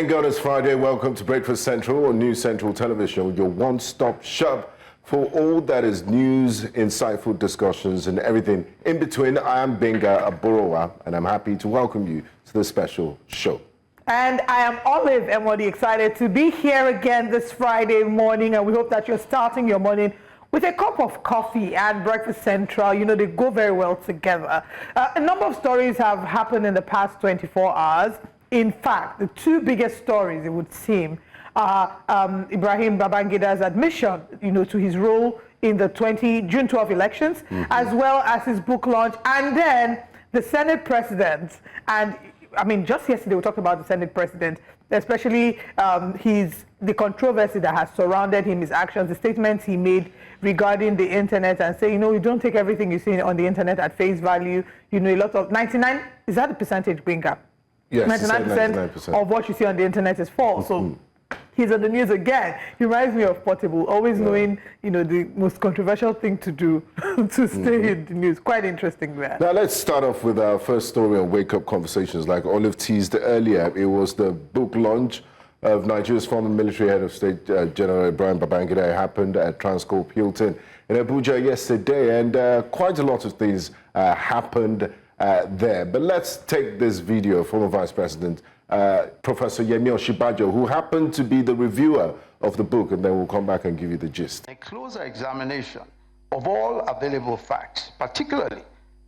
Thank God it's Friday. Welcome to Breakfast Central on News Central Television, your one-stop shop for all that is news, insightful discussions, and everything in between. I am Benga Aborowa, and I'm happy to welcome you to this special show. And I am Olive Emodi, excited to be here again this Friday morning, and we hope that you're starting your morning with a cup of coffee and Breakfast Central. You know, they go very well together. A number of stories have happened in the past 24 hours. In fact, the two biggest stories, it would seem, are Ibrahim Babangida's admission, to his role in the June 12 elections, as well as his book launch, and then the Senate president. And I mean, just yesterday we talked about the Senate president, especially the controversy that has surrounded him, his actions, the statements he made regarding the internet, and say, you don't take everything you see on the internet at face value. A lot of 99, is that the percentage, Binga? Yes, 99% of what you see on the internet is false. So he's on the news again. He reminds me of Portable, always knowing, the most controversial thing to do to stay in the news. Quite interesting there. Now let's start off with our first story on Wake Up Conversations. Like Olive teased earlier, it was the book launch of Nigeria's former military head of state, General Ibrahim Babangida. It happened at Transcorp Hilton in Abuja yesterday, and quite a lot of things happened there. But let's take this video of former Vice President Professor Yemi Osinbajo, who happened to be the reviewer of the book, and then we'll come back and give you the gist. A closer examination of all available facts, particularly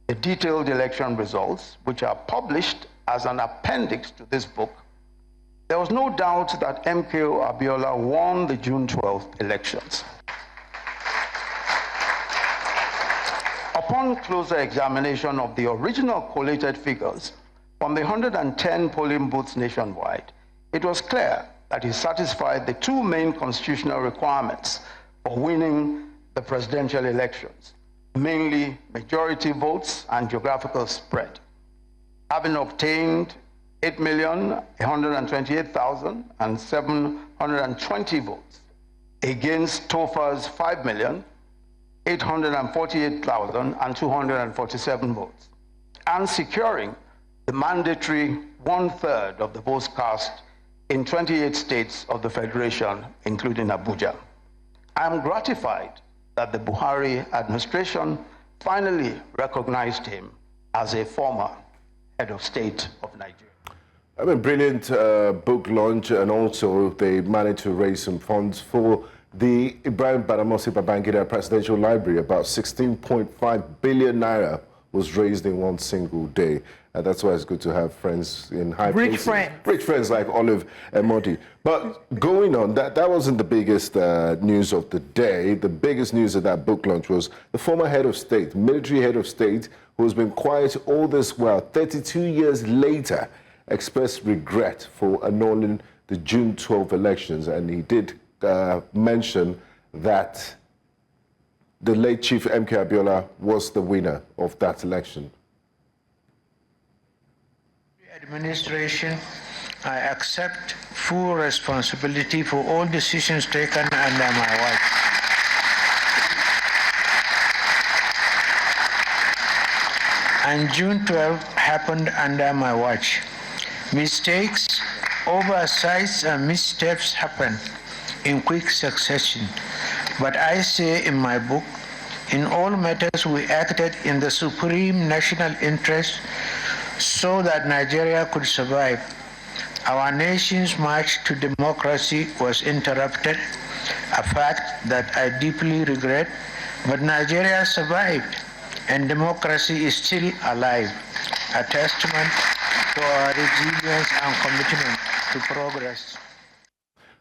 the detailed election results, which are published as an appendix to this book, there was no doubt that MKO Abiola won the June 12th elections. Upon closer examination of the original collated figures from the 110 polling booths nationwide, it was clear that he satisfied the two main constitutional requirements for winning the presidential elections, mainly majority votes and geographical spread. Having obtained 8,128,720 votes against Tofa's 5,848,247 votes, and securing the mandatory 1/3 of the votes cast in 28 states of the Federation, including Abuja. I am gratified that the Buhari administration finally recognized him as a former head of state of Nigeria. I mean, brilliant book launch, and also they managed to raise some funds for the Ibrahim Badamasi Babangida Presidential Library. About 16.5 billion naira was raised in one single day. That's why it's good to have friends in high places. Rich friends like Olive Emodi. But going on, that wasn't the biggest news of the day. The biggest news of that book launch was the former head of state, military head of state, who has been quiet all this while, 32 years later, expressed regret for annulling the June 12 elections. And he did mention that the late Chief MK Abiola was the winner of that election. Administration, I accept full responsibility for all decisions taken under my watch. And June 12 happened under my watch. Mistakes, oversights, and missteps happen in quick succession. But I say in my book, in all matters we acted in the supreme national interest so that Nigeria could survive. Our nation's march to democracy was interrupted, a fact that I deeply regret, but Nigeria survived and democracy is still alive, a testament to our resilience and commitment to progress.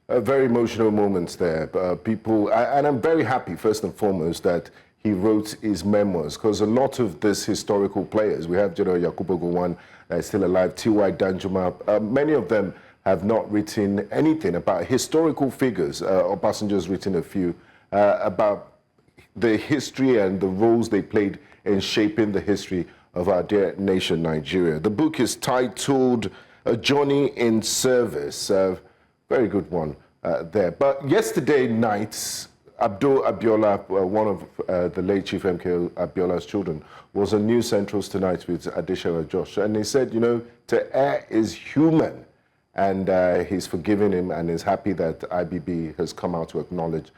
Very emotional moments there. People, and I'm very happy, first and foremost, that he wrote his memoirs, because a lot of these historical players, we have General Yakubu Gowon still alive, T.Y. Danjuma, many of them have not written anything about historical figures. Obasanjo's written a few about the history and the roles they played in shaping the history of our dear nation, Nigeria. The book is titled A Journey in Service. Very good one there. But yesterday night, Abdul Abiola, one of the late Chief MK Abiola's children, was on News Central's Tonight with Adeshewa Josh. And he said, to err is human. and he's forgiven him and is happy that IBB has come out to acknowledge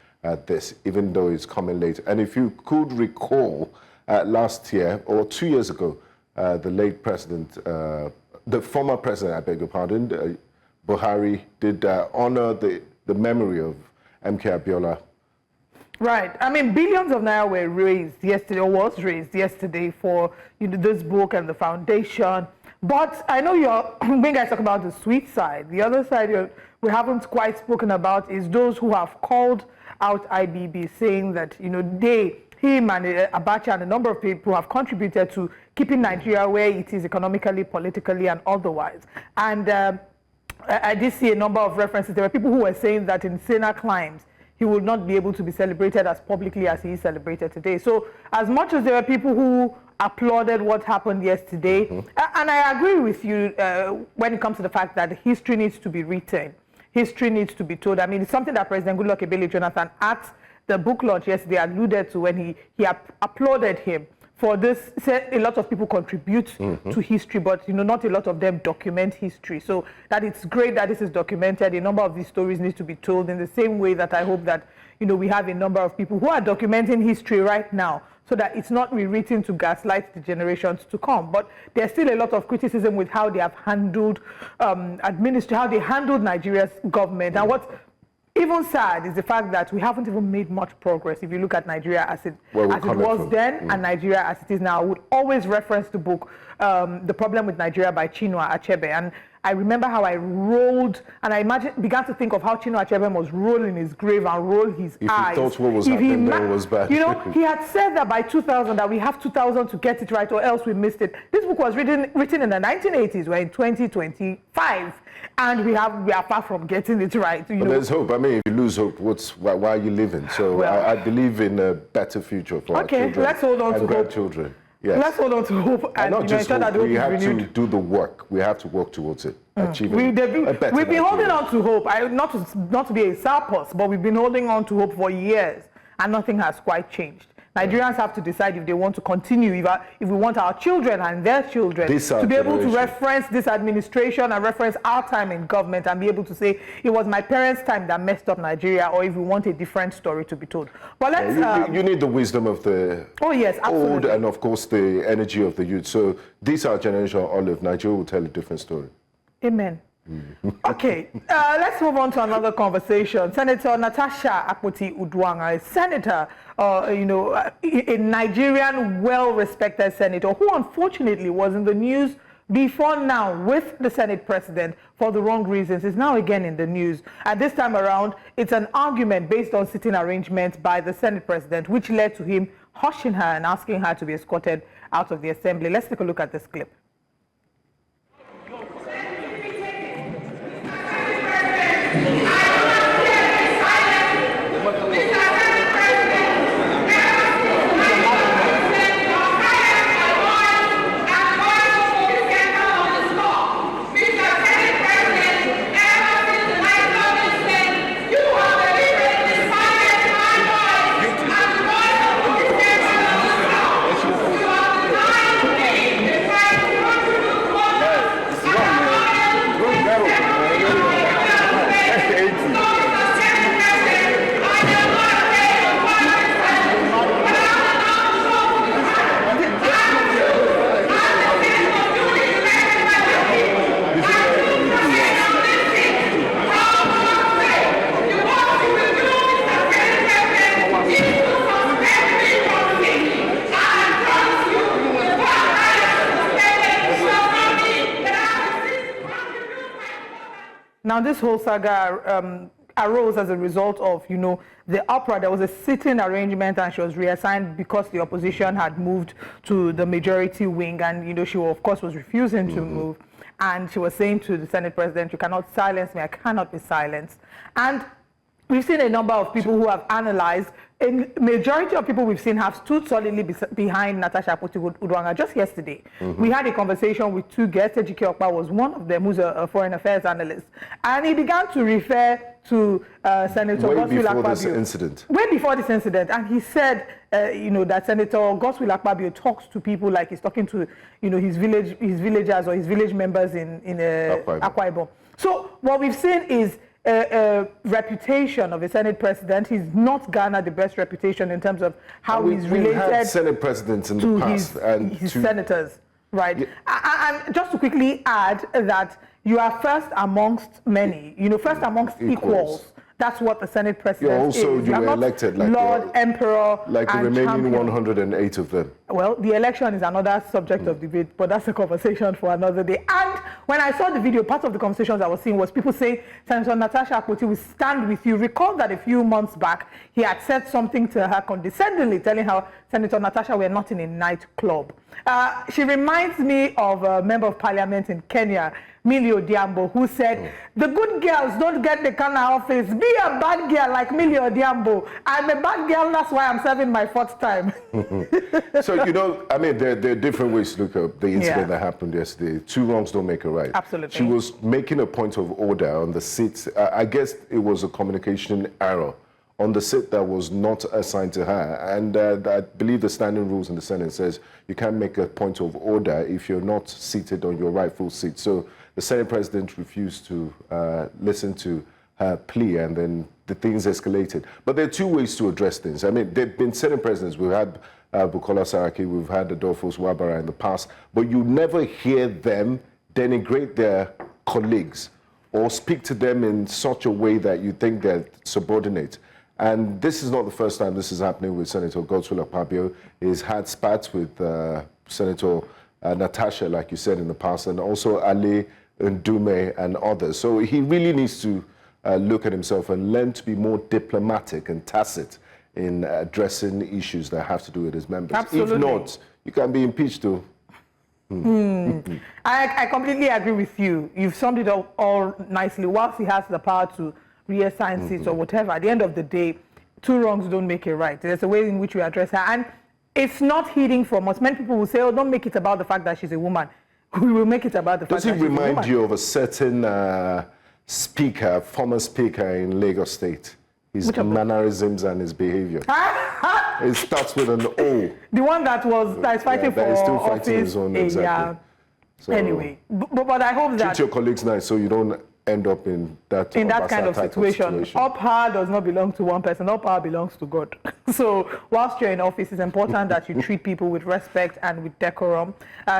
this, even though it's coming late. And if you could recall, last year or 2 years ago, the late president, the former president, I beg your pardon, Buhari, did honor the memory of MK Abiola. Right. I mean, billions of naira were raised yesterday, or was raised yesterday for this book and the foundation. But I know when guys talk about the sweet side, the other side we haven't quite spoken about is those who have called out IBB, saying that him and Abacha and a number of people have contributed to keeping Nigeria where it is economically, politically, and otherwise. And I did see a number of references. There were people who were saying that in saner climes, he will not be able to be celebrated as publicly as he is celebrated today. So as much as there were people who applauded what happened yesterday, and I agree with you when it comes to the fact that history needs to be written. History needs to be told. I mean, it's something that President Goodluck Ebele Jonathan at the book launch yesterday alluded to when he applauded him for this. Said a lot of people contribute to history, but not a lot of them document history. So that it's great that this is documented. A number of these stories need to be told in the same way that I hope that we have a number of people who are documenting history right now, so that it's not rewritten to gaslight the generations to come. But there's still a lot of criticism with how they have handled how they handled Nigeria's government. And what's even sad is the fact that we haven't even made much progress. If you look at Nigeria as it was then and Nigeria as it is now, I would always reference the book, The Problem with Nigeria by Chinua Achebe. And I remember how I rolled, and I began to think of how Chinua Achebe must roll in his grave and roll his eyes. If he thought what was happening then was bad. He had said that by 2000, that we have 2000 to get it right or else we missed it. This book was written in the 1980s. We're in 2025. And we are far from getting it right. But there's hope. I mean, if you lose hope, why are you living? So I believe in a better future for our children. Let's hold on to grandchildren. Hope. Yes. Let's hold on to hope. And not just hope. That we have to do the work. We have to work towards it. Achieving a better We've been holding Nigeria. on to hope. Not to be a sarpus, but we've been holding on to hope for years, and nothing has quite changed. Nigerians have to decide if they want to continue, if we want our children and their children to be able to reference this administration and reference our time in government and be able to say it was my parents' time that messed up Nigeria, or if we want a different story to be told. But let's... you need the wisdom of the old and, of course, the energy of the youth. So this our generation, Olive, Nigeria will tell a different story. Amen. Okay, let's move on to another conversation. Senator Natasha Akpoti-Uduaghan, a senator, a Nigerian well-respected senator who unfortunately was in the news before now with the Senate president for the wrong reasons, is now again in the news. And this time around, it's an argument based on sitting arrangements by the Senate president, which led to him hushing her and asking her to be escorted out of the assembly. Let's take a look at this clip. Now, this whole saga arose as a result of, the uproar. There was a sitting arrangement and she was reassigned because the opposition had moved to the majority wing, and, she, of course, was refusing to move. And she was saying to the Senate president, you cannot silence me, I cannot be silenced. And we've seen a number of people who have analyzed. A majority of people we've seen have stood solidly behind Natasha Akpoti-Uduaghan. Just yesterday, we had a conversation with two guests. Ejike Okpa was one of them, who's a foreign affairs analyst. And he began to refer to Senator Godswill Akpabio. Way before this incident. And he said, that Senator Godswill Akpabio talks to people like he's talking to, his villagers or his village members in Akwa Ibom. So what we've seen is a reputation of a Senate president. He's not garnered the best reputation in terms of how he's We've had related Senate presidents in the past his senators, right? Yeah. And just to quickly add that you are first amongst many, first amongst equals. That's what the Senate president is. You were elected like Lord, Emperor, like the remaining champion. 108 of them. Well, the election is another subject of debate, but that's a conversation for another day. And when I saw the video, part of the conversations I was seeing was people saying, Senator Natasha Akpoti will stand with you. Recall that a few months back, he had said something to her condescendingly, telling her, Senator Natasha, we're not in a nightclub. She reminds me of a member of parliament in Kenya, Millie Odhiambo, who said, the good girls don't get the kind of office. Be a bad girl like Millie Odhiambo. I'm a bad girl, that's why I'm serving my 4th time. So, I mean, there are different ways to look at the incident that happened yesterday. 2 wrongs don't make a right. Absolutely. She was making a point of order on the seat. I guess it was a communication error on the seat that was not assigned to her. And I believe the standing rules in the Senate says you can't make a point of order if you're not seated on your rightful seat. So the Senate president refused to listen to her plea, and then the things escalated. But there are 2 ways to address things. I mean, there have been Senate presidents. We've had Bukola Saraki, we've had Adolphus Wabara in the past, but you never hear them denigrate their colleagues or speak to them in such a way that you think they're subordinate. And this is not the first time this is happening with Senator Godswill Akpabio. He's had spats with Senator Natasha, like you said in the past, and also Ali Ndume and others. So he really needs to look at himself and learn to be more diplomatic and tacit in addressing issues that have to do with his members. Absolutely. If not, you can be impeached too. I completely agree with you. You've summed it up all nicely. Whilst he has the power to reassign seats or whatever, at the end of the day, 2 wrongs don't make it right. There's a way in which we address her. And it's not hidden from us. Many people will say, oh, don't make it about the fact that she's a woman. We will make it about the fact that she's a woman. Does it remind you of a certain speaker, former speaker in Lagos State? His mannerisms and his behavior. It starts with an O. The one that is fighting for that is still office. fighting his own, exactly. So, anyway, but I hope that... Treat your colleagues nice so you don't end up in that kind of situation. All power does not belong to one person. All power belongs to God. So whilst you're in office, it's important that you treat people with respect and with decorum.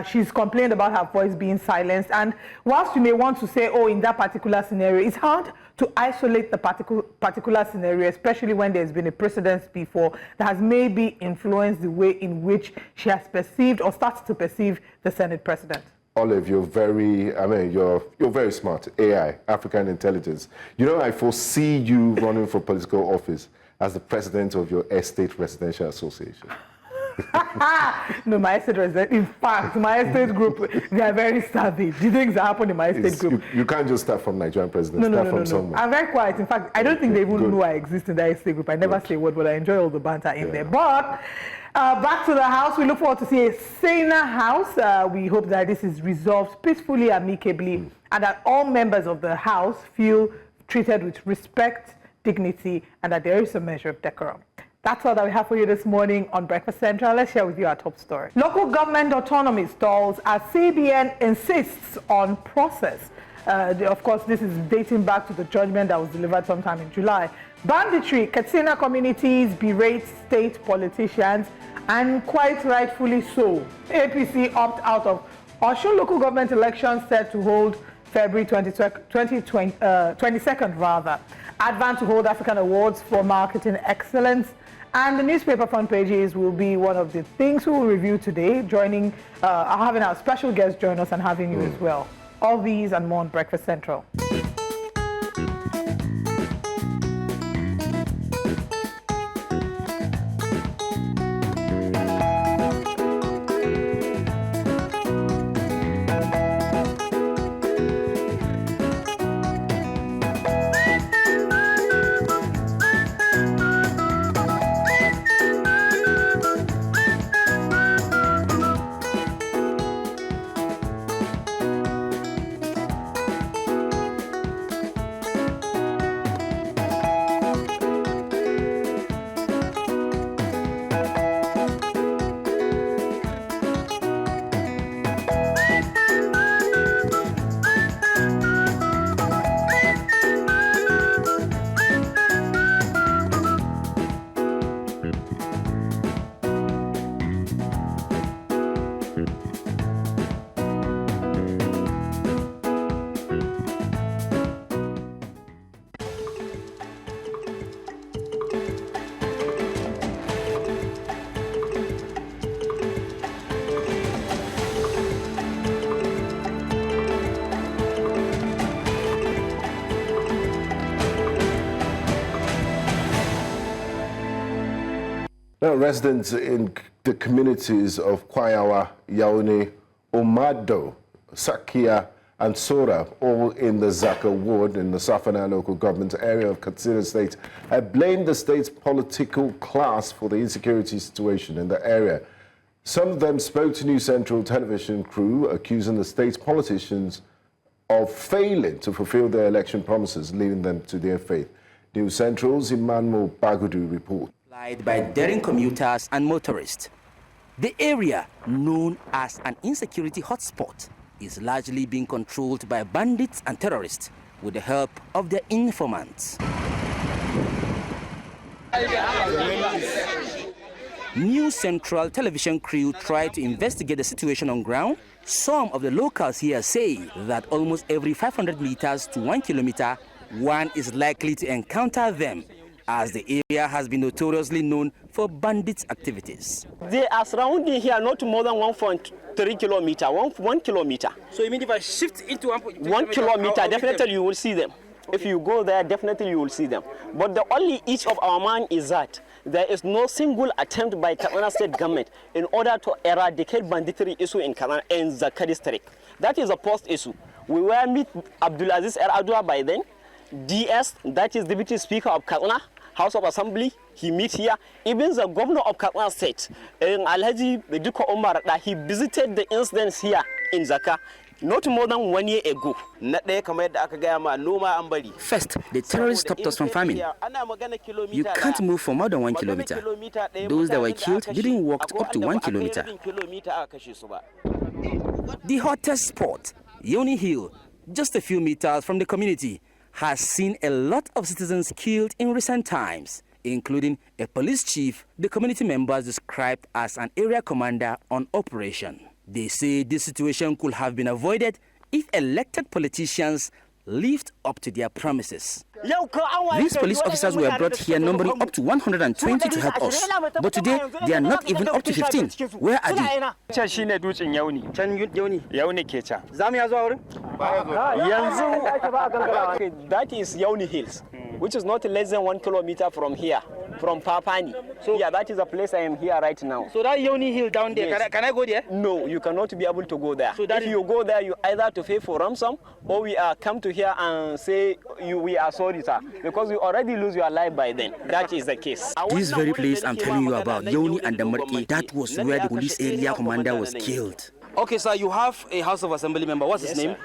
She's complained about her voice being silenced. And whilst you may want to say, oh, in that particular scenario, it's hard to isolate the particular scenario, especially when there's been a precedent before that has maybe influenced the way in which she has perceived or started to perceive the Senate president. Olive, you're very smart. AI, African intelligence. I foresee you running for political office as the president of your estate residential association. No, my estate resident. In fact, my estate group, they are very savvy. The things that happen in my estate group. You can't just start from Nigerian president. Start from somewhere. I'm very quiet. In fact, I don't think they even know I exist in that estate group. I never say a word, but I enjoy all the banter in there. But back to the House. We look forward to see a saner House. We hope that this is resolved peacefully, amicably, and that all members of the House feel treated with respect, dignity, and that there is a measure of decorum. That's all that we have for you this morning on Breakfast Central. Let's share with you our top story. Local government autonomy stalls as CBN insists on process. Of course, this is dating back to the judgment that was delivered sometime in July. Banditry, Katsina communities berate state politicians, and quite rightfully so. APC opt out of Osun local government elections set to hold February 22nd rather. Advan to hold African Awards for Marketing Excellence. And the newspaper front pages will be one of the things we will review today, having our special guest join us and having you as well. All these and more on Breakfast Central. Now, residents in the communities of Kwayawa, Yaone, Omado, Sakia, and Sora, all in the Zaka ward in the Safana local government area of Katsina State, have blamed the state's political class for the insecurity situation in the area. Some of them spoke to New Central television crew, accusing the state's politicians of failing to fulfill their election promises, leading them to their fate. New Central's Emmanuel Bagudu report. By daring commuters and motorists. The area, known as an insecurity hotspot, is largely being controlled by bandits and terrorists with the help of their informants. New Central television crew tried to investigate the situation on ground. Some of the locals here say that almost every 500 meters to 1 kilometer, one is likely to encounter them, as the area has been notoriously known for bandits' activities. They are surrounding here not more than 1.3 kilometers, 1 kilometer. So you mean if I shift into 1 kilometer, definitely you will see them. If you go there, definitely you will see them. But the only issue of our mind is that there is no single attempt by Katsina State government in order to eradicate banditry issue in Katsina and Zaka district. That is a post issue. We were meet Abdulaziz Eradua by then, DS, that is Deputy Speaker of Katsina, House of Assembly, he meets here. Even the governor of Katsina State, Alhaji Diko Omar, he visited the incidents here in Zaka not more than 1 year ago. First, the terrorists stopped us from farming. You can't move for more than 1 kilometer. Those that were killed didn't walk up to 1 kilometer. The hottest spot, Yoni Hill, just a few meters from the community, has seen a lot of citizens killed in recent times, including a police chief the community members described as an area commander on operation. They say this situation could have been avoided if elected politicians lived up to their promises. These police officers were brought here numbering up to 120 to help us, but today they are not even up to 15. Where are they? That is Yauni Hills, which is not less than 1 kilometer from here, from Papani. So yeah, that is the place I am here right now. So that Yauni Hill down there, yes. Can I go there? No, you cannot be able to go there. So that if you go there, you either to pay for ransom, or we come to here and say we are sorry, sir, because you already lose your life by then. That is the case. This very place I'm telling you about, Yauni and Damarki, that was where the police area commander was killed. Okay, sir, you have a House of Assembly member. What's his name?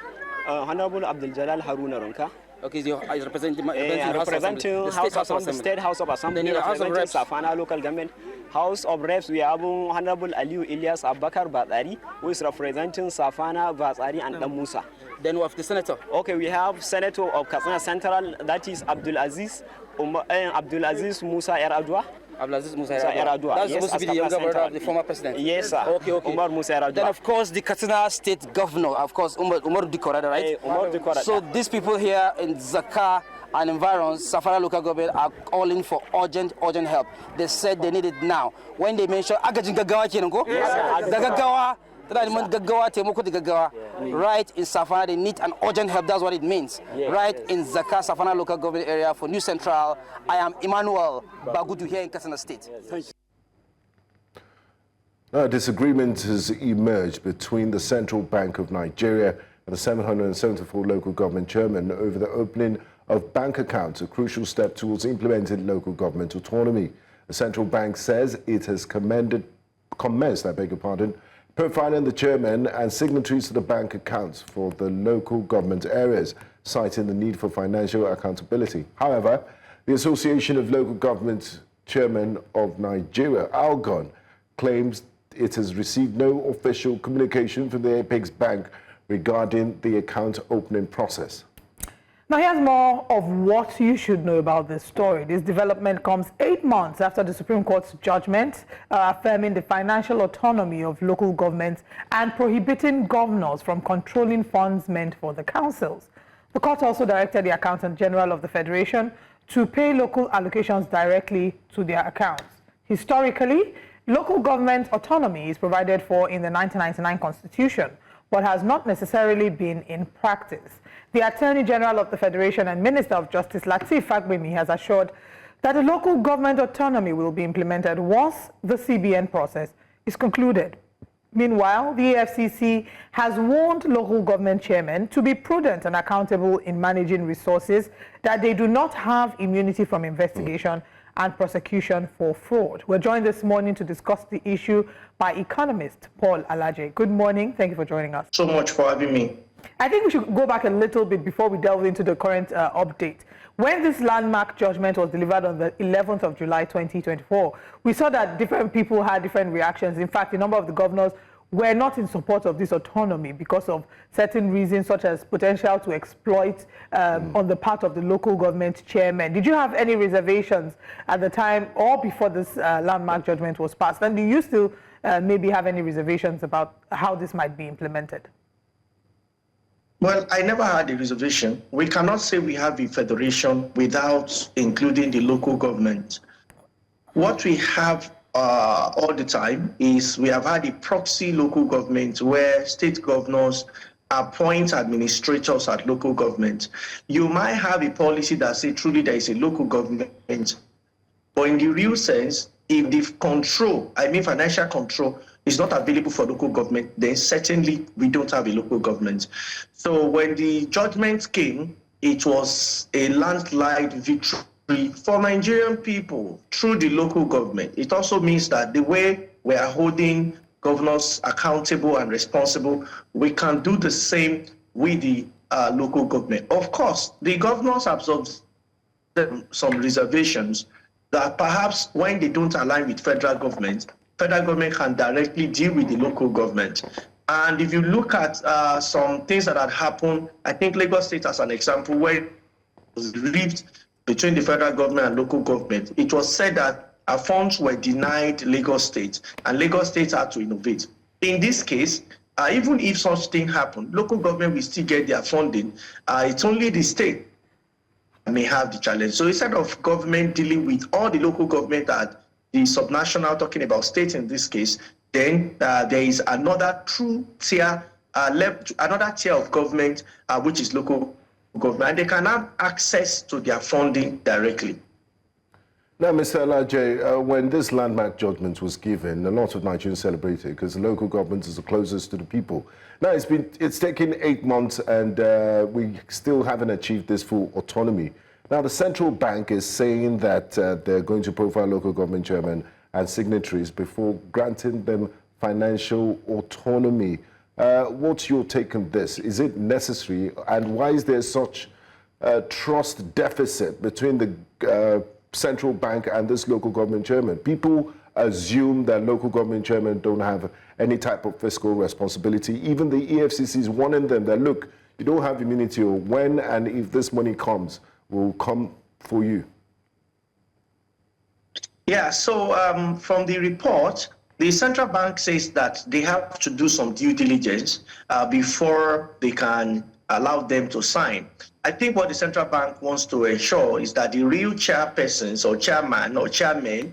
Honorable Abdul Jalal Haruna Ronka. Okay, so you're representing the State House of Assembly, representing Safana local government. House of Reps, we have Honorable Aliu Ilyas Abakar Batsari, who is representing Safana, Batsari, and Musa. Then we have the senator. Okay, we have Senator of Katsina Central, that is Abdulaziz Musa Eradua. Abdulaziz Musa Eradua. That's supposed to be the younger brother of the former president. Yes, sir. Okay. Umar Musa Eradua. Then, of course, the Katsina State governor, of course, Umar Dikorada, right? Umar Dikorada. So these people here in Zaka and environs, Safara local government are calling for urgent help. They said they need it now. When they mention right in Safana, they need an urgent help. That's what it means. Right in Zaka, Safana local government area for New Central, I am Emmanuel Bagudu here in Katsina State. Thank you. A disagreement has emerged between the Central Bank of Nigeria and the 774 local government chairmen over the opening of bank accounts, a crucial step towards implementing local government autonomy. The central bank says it has commenced, profiling the chairmen and signatories to the bank accounts for the local government areas, citing the need for financial accountability. However, the Association of Local Government Chairmen of Nigeria, ALGON, claims it has received no official communication from the Apex Bank regarding the account opening process. Now here's more of what you should know about this story. This development comes 8 months after the Supreme Court's judgment affirming the financial autonomy of local governments and prohibiting governors from controlling funds meant for the councils. The court also directed the Accountant General of the Federation to pay local allocations directly to their accounts. Historically, local government autonomy is provided for in the 1999 Constitution, but has not necessarily been in practice. The Attorney General of the Federation and Minister of Justice, Lateef Fagbemi, has assured that the local government autonomy will be implemented once the CBN process is concluded. Meanwhile, the AFCC has warned local government chairmen to be prudent and accountable in managing resources, that they do not have immunity from investigation and prosecution for fraud. We're joined this morning to discuss the issue by economist Paul Alaje. Good morning. Thank you for joining us. So much for having me. I think we should go back a little bit before we delve into the current update. When this landmark judgment was delivered on the 11th of July 2024, we saw that different people had different reactions. In fact, a number of the governors were not in support of this autonomy because of certain reasons, such as potential to exploit on the part of the local government chairman. Did you have any reservations at the time or before this landmark judgment was passed? And do you still maybe have any reservations about how this might be implemented? Well, I never had a reservation. We cannot say we have a federation without including the local government. What we have all the time is we have had a proxy local government where state governors appoint administrators at local government. You might have a policy that says truly there is a local government, but in the real sense, if the control, I mean financial control, is not available for local government, then certainly we don't have a local government. So when the judgment came, it was a landslide victory for Nigerian people through the local government. It also means that the way we are holding governors accountable and responsible, we can do the same with the local government. Of course, the governors have some reservations that perhaps when they don't align with federal government can directly deal with the local government. And if you look at some things that had happened, I think Lagos State as an example, where it was rift between the federal government and local government, it was said that funds were denied Lagos State, and Lagos State had to innovate. In this case, even if such thing happened, local government will still get their funding. It's only the state that may have the challenge. So instead of government dealing with all the local government at the subnational, talking about state in this case, then there is another true tier, another tier of government, which is local government, and they can have access to their funding directly. Now, Mr. Alaje, when this landmark judgment was given, a lot of Nigerians celebrated because the local government is the closest to the people. Now, it's taken 8 months and we still haven't achieved this full autonomy. Now, the central bank is saying that they're going to profile local government chairmen and signatories before granting them financial autonomy. What's your take on this? Is it necessary? And why is there such a trust deficit between the central bank and this local government chairman? People assume that local government chairmen don't have any type of fiscal responsibility. Even the EFCC is warning them that, look, you don't have immunity, or when and if this money comes, will come for you. Yeah, so from the report, the central bank says that they have to do some due diligence before they can allow them to sign. I think what the central bank wants to ensure is that the real chairpersons or chairman or chairmen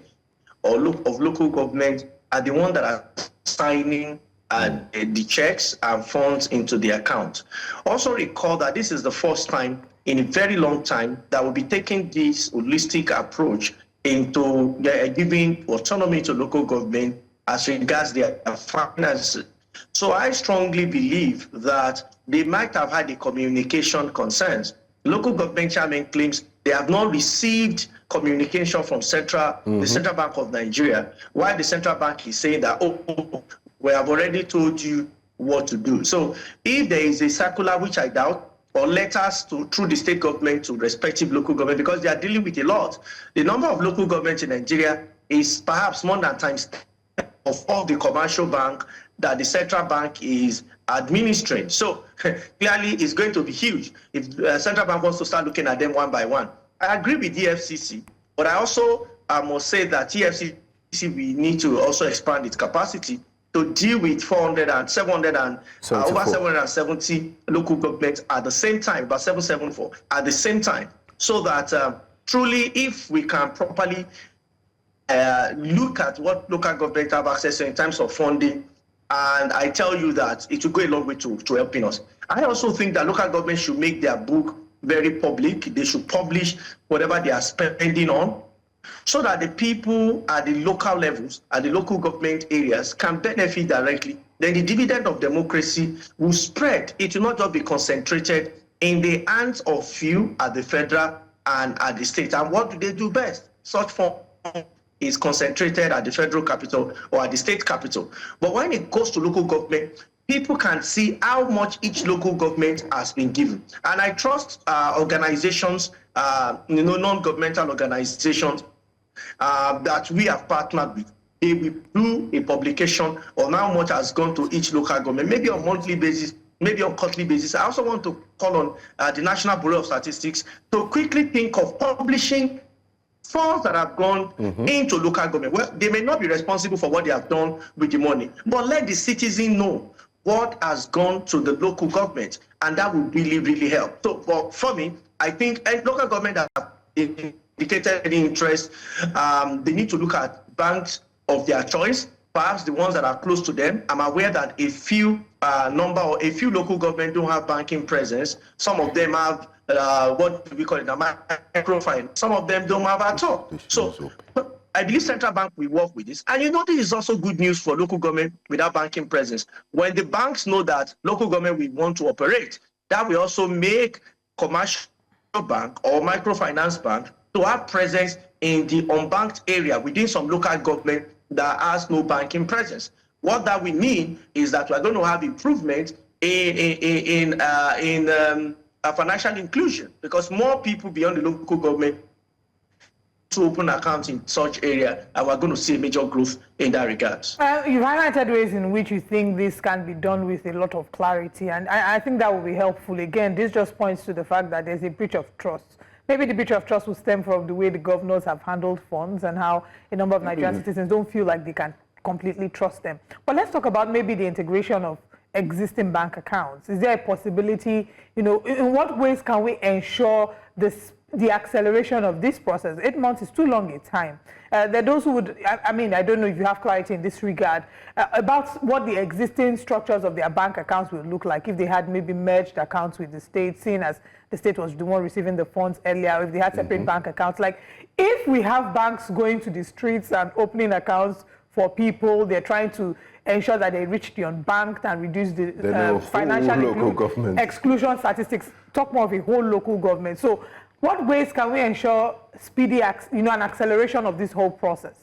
of local government are the ones that are signing the checks and funds into the account. Also recall that this is the first time in a very long time that we'll be taking this holistic approach into giving autonomy to local government as regards their finances. So I strongly believe that they might have had the communication concerns. Local government chairman claims they have not received communication from the Central Bank of Nigeria, while the Central Bank is saying that, oh, we have already told you what to do. So if there is a circular, which I doubt, or letters through the state government to respective local government, because they are dealing with a lot. The number of local governments in Nigeria is perhaps more than times of all the commercial bank that the central bank is administering. So clearly it's going to be huge if the central bank wants to start looking at them one by one. I agree with the FCC, but I also must say that TFCC, we need to also expand its capacity to deal with 400 and 700 and over 770 local governments at the same time, about 774 at the same time, so that truly, if we can properly look at what local government have access to in terms of funding, and I tell you that it will go a long way to helping us. I also think that local government should make their book very public. They should publish whatever they are spending on. so that the people at the local levels, at the local government areas can benefit directly. Then the dividend of democracy will spread. It will not just be concentrated in the hands of few at the federal and at the state. And what do they do best? Such form is concentrated at the federal capital or at the state capital. But when it goes to local government, people can see how much each local government has been given. And I trust organizations, non-governmental organizations that we have partnered with. They will do a publication on how much has gone to each local government, maybe on a monthly basis, maybe on quarterly basis. I also want to call on the National Bureau of Statistics to quickly think of publishing funds that have gone into local government. Well, they may not be responsible for what they have done with the money, but let the citizen know what has gone to the local government, and that will really, really help. So for me, I think local government that have indicated any interest, they need to look at banks of their choice, perhaps the ones that are close to them. I'm aware that a few local governments don't have banking presence. Some of them have what we call it a microfinance. Some of them don't have at all. So I believe central bank will work with this. And this is also good news for local government without banking presence. When the banks know that local government will want to operate, that will also make commercial bank or microfinance bank to have presence in the unbanked area within some local government that has no banking presence. What that will mean is that we're going to have improvement in financial inclusion, because more people beyond the local government to open accounts in such area, and we're going to see a major growth in that regard. You've highlighted ways in which you think this can be done with a lot of clarity, and I think that will be helpful. Again, this just points to the fact that there's a breach of trust. Maybe the breach of trust will stem from the way the governors have handled funds and how a number of Nigerian citizens don't feel like they can completely trust them. But let's talk about maybe the integration of existing bank accounts. Is there a possibility, in what ways can we ensure the acceleration of this process? 8 months is too long a time. There are those who would, I don't know if you have clarity in this regard, about what the existing structures of their bank accounts will look like if they had maybe merged accounts with the state, seeing as the state was the one receiving the funds earlier, if they had separate bank accounts. Like, if we have banks going to the streets and opening accounts for people, they're trying to ensure that they reach the unbanked and reduce the financial exclusion statistics. Talk more of a whole local government. So what ways can we ensure speedy, an acceleration of this whole process?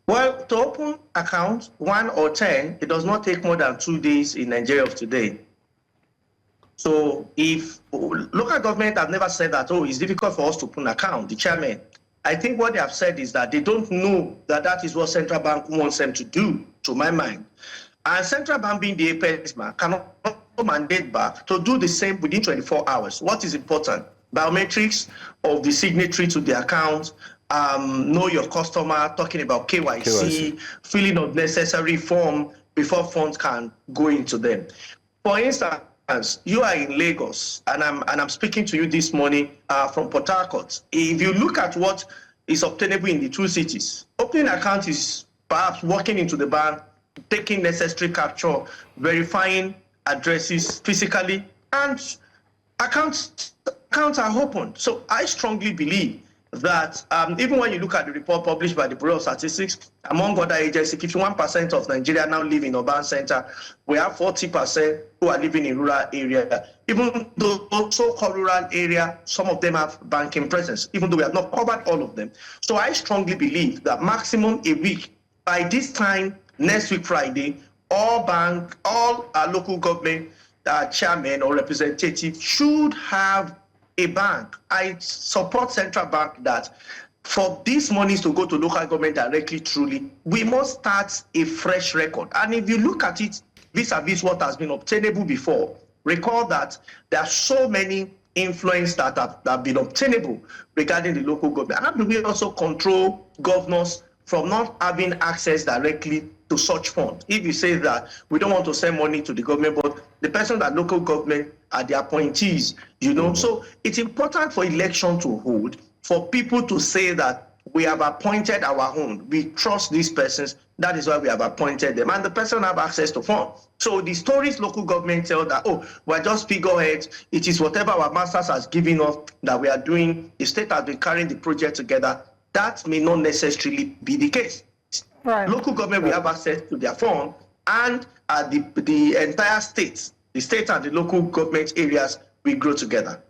Well, to open accounts, 1 or 10, it does not take more than 2 days in Nigeria of today. So if local government have never said that, it's difficult for us to open an account, the chairman, I think what they have said is that they don't know that that is what central bank wants them to do, to my mind. And central bank, being the apex bank, cannot mandate back to do the same within 24 hours. What is important? Biometrics of the signatory to the account, know your customer, talking about KYC, filling of necessary form before funds can go into them. For instance, you are in Lagos, and I'm speaking to you this morning from Port Harcourt. If you look at what is obtainable in the two cities, opening an account is perhaps walking into the bank, taking necessary capture, verifying addresses physically, and accounts are opened. So I strongly believe that even when you look at the report published by the Bureau of Statistics, among other agencies, 51% of Nigeria now live in urban center. We have 40% who are living in rural area. Even though so-called rural area, some of them have banking presence, even though we have not covered all of them. So I strongly believe that maximum a week, by this time next week Friday, all local government chairmen or representatives should have a bank. I support central bank that for these monies to go to local government directly, truly, we must start a fresh record. And if you look at it vis-a-vis what has been obtainable before, recall that there are so many influence that have been obtainable regarding the local government. And how do we also control governors from not having access directly to such funds? If you say that we don't want to send money to the government, but the person that local government are the appointees, So it's important for election to hold, for people to say that we have appointed our own. We trust these persons. That is why we have appointed them. And the person have access to funds. So the stories local government tell that, oh, we're just figureheads. It is whatever our masters has given us that we are doing. The state has been carrying the project together. That may not necessarily be the case. Right. Local government will have access to their fund, and the entire state, the state and the local government areas will grow together.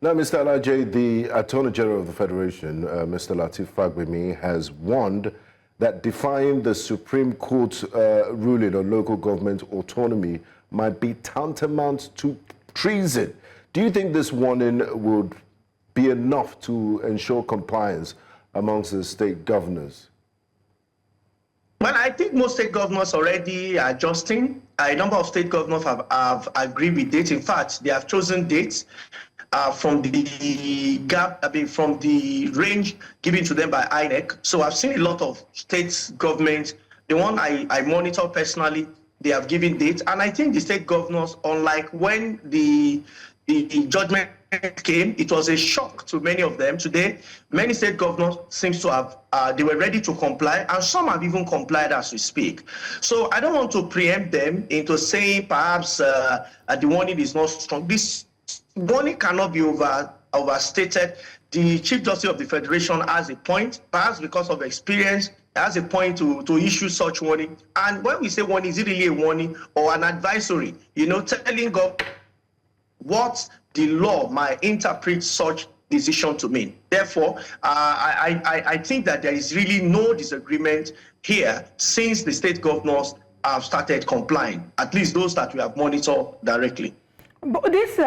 Now, Mr. Alaje, the Attorney General of the Federation, Mr. Lateef Fagbemi, has warned that defying the Supreme Court's ruling on local government autonomy might be tantamount to treason. Do you think this warning would be enough to ensure compliance amongst the state governors? Well, I think most state governors already are adjusting. A number of state governors have agreed with dates. In fact, they have chosen dates from the from the range given to them by INEC. So I've seen a lot of state governments. The one I monitor personally, they have given dates. And I think the state governors, unlike when the judgment came, it was a shock to many of them. Today, many state governors seem to have, they were ready to comply, and some have even complied as we speak. So I don't want to preempt them into saying perhaps the warning is not strong. This warning cannot be overstated. The Chief Justice of the Federation has a point, perhaps because of experience, has a point to issue such warning. And when we say warning, is it really a warning or an advisory? You know, telling God what the law might interpret such decision to mean. Therefore, I think that there is really no disagreement here since the state governors have started complying, at least those that we have monitored directly. But these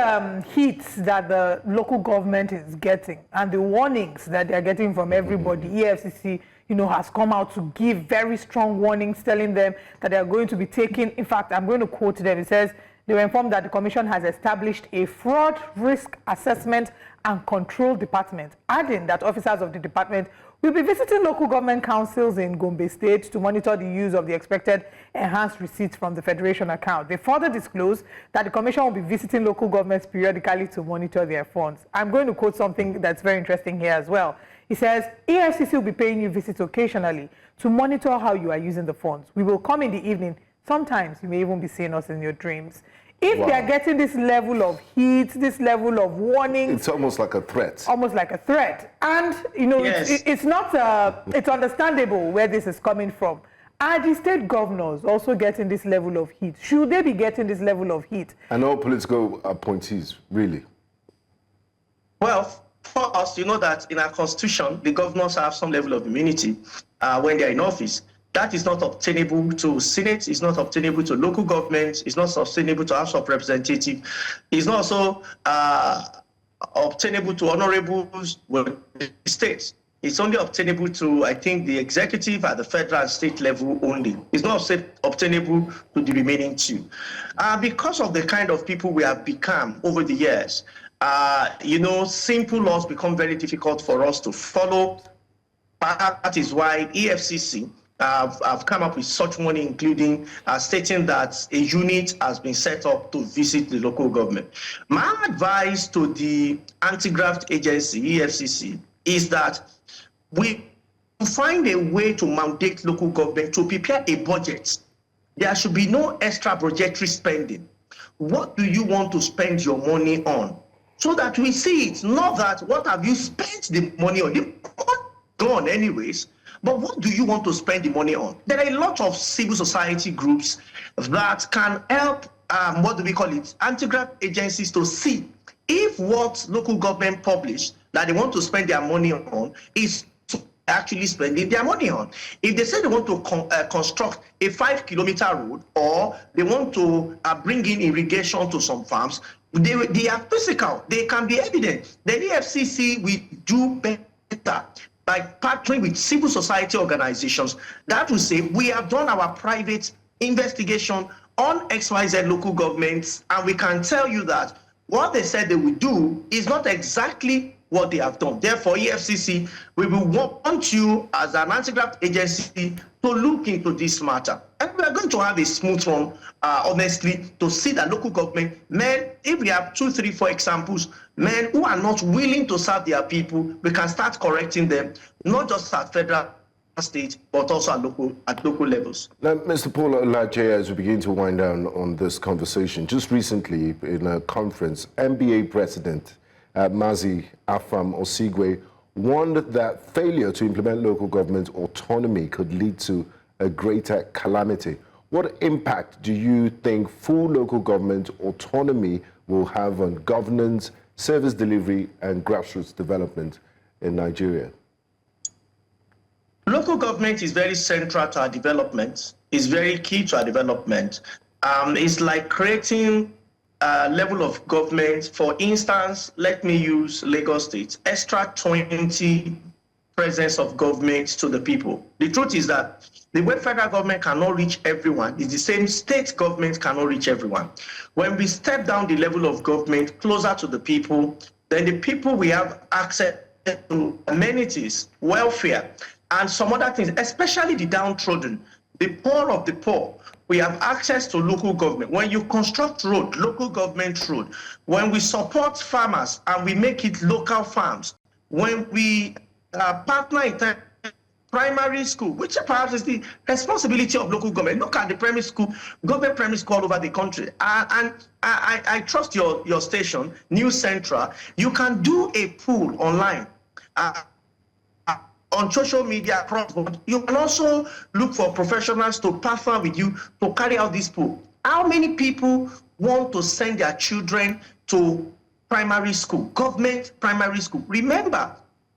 hits that the local government is getting and the warnings that they're getting from everybody, EFCC, has come out to give very strong warnings, telling them that they are going to be taking, in fact, I'm going to quote them. It says, they were informed that the Commission has established a fraud risk assessment and control department, adding that officers of the department will be visiting local government councils in Gombe State to monitor the use of the expected enhanced receipts from the Federation account. They further disclosed that the Commission will be visiting local governments periodically to monitor their funds. I'm going to quote something that's very interesting here as well. It says, EFCC will be paying you visits occasionally to monitor how you are using the funds. We will come in the evening. Sometimes you may even be seeing us in your dreams. If they are getting this level of heat, this level of warning, it's almost like a threat. Almost like a threat. And, yes, it's not, it's understandable where this is coming from. Are the state governors also getting this level of heat? Should they be getting this level of heat? And all political appointees, really? Well, for us, you know that in our constitution, the governors have some level of immunity when they're in office. That is not obtainable to Senate, it's not obtainable to local governments, it's not obtainable to House of Representatives, it's not also obtainable to honorables with the states. It's only obtainable to, I think, the executive at the federal and state level only. It's not obtainable to the remaining two. Because of the kind of people we have become over the years, simple laws become very difficult for us to follow. That is why EFCC I've come up with such warning, including stating that a unit has been set up to visit the local government. My advice to the anti-graft agency, EFCC, is that we find a way to mandate local government to prepare a budget. There should be no extra budgetary spending. What do you want to spend your money on? So that we see it, not that what have you spent the money on? You've gone anyways. But what do you want to spend the money on? There are a lot of civil society groups that can help, anti-graft agencies to see if what local government publish that they want to spend their money on is actually spending their money on. If they say they want to construct a 5-kilometer road, or they want to bring in irrigation to some farms, they are physical, they can be evident. The EFCC will do better by partnering with civil society organizations that will say, we have done our private investigation on XYZ local governments, and we can tell you that what they said they will do is not exactly what they have done. Therefore, EFCC, we will want you as an anti-graft agency to look into this matter. And we are going to have a smooth run, honestly, to see that local government, men, if we have 2, 3, 4 examples, men who are not willing to serve their people, we can start correcting them, not just at federal, state, but also at local levels. Now, Mr. Paul Olaje, as we begin to wind down on this conversation, just recently in a conference, NBA President Mazi Afam Osigwe warned that failure to implement local government autonomy could lead to a greater calamity. What impact do you think full local government autonomy will have on governance, service delivery, and grassroots development in Nigeria? Local government is very central to our development. It's very key to our development. It's like creating a level of government. For instance, let me use Lagos State, extra 20 presence of government to the people. The truth is that the way federal government cannot reach everyone, is the same state government cannot reach everyone. When we step down the level of government closer to the people, then the people will have access to amenities, welfare, and some other things, especially the downtrodden, the poor of the poor. We have access to local government. When you construct road, local government road, when we support farmers and we make it local farms, when we partner in primary school, which perhaps is the responsibility of local government. Look at the primary school, government primary school all over the country. And I trust your station, News Central. You can do a poll online. On social media across the board. You can also look for professionals to partner with you to carry out this poll. How many people want to send their children to primary school, government primary school? Remember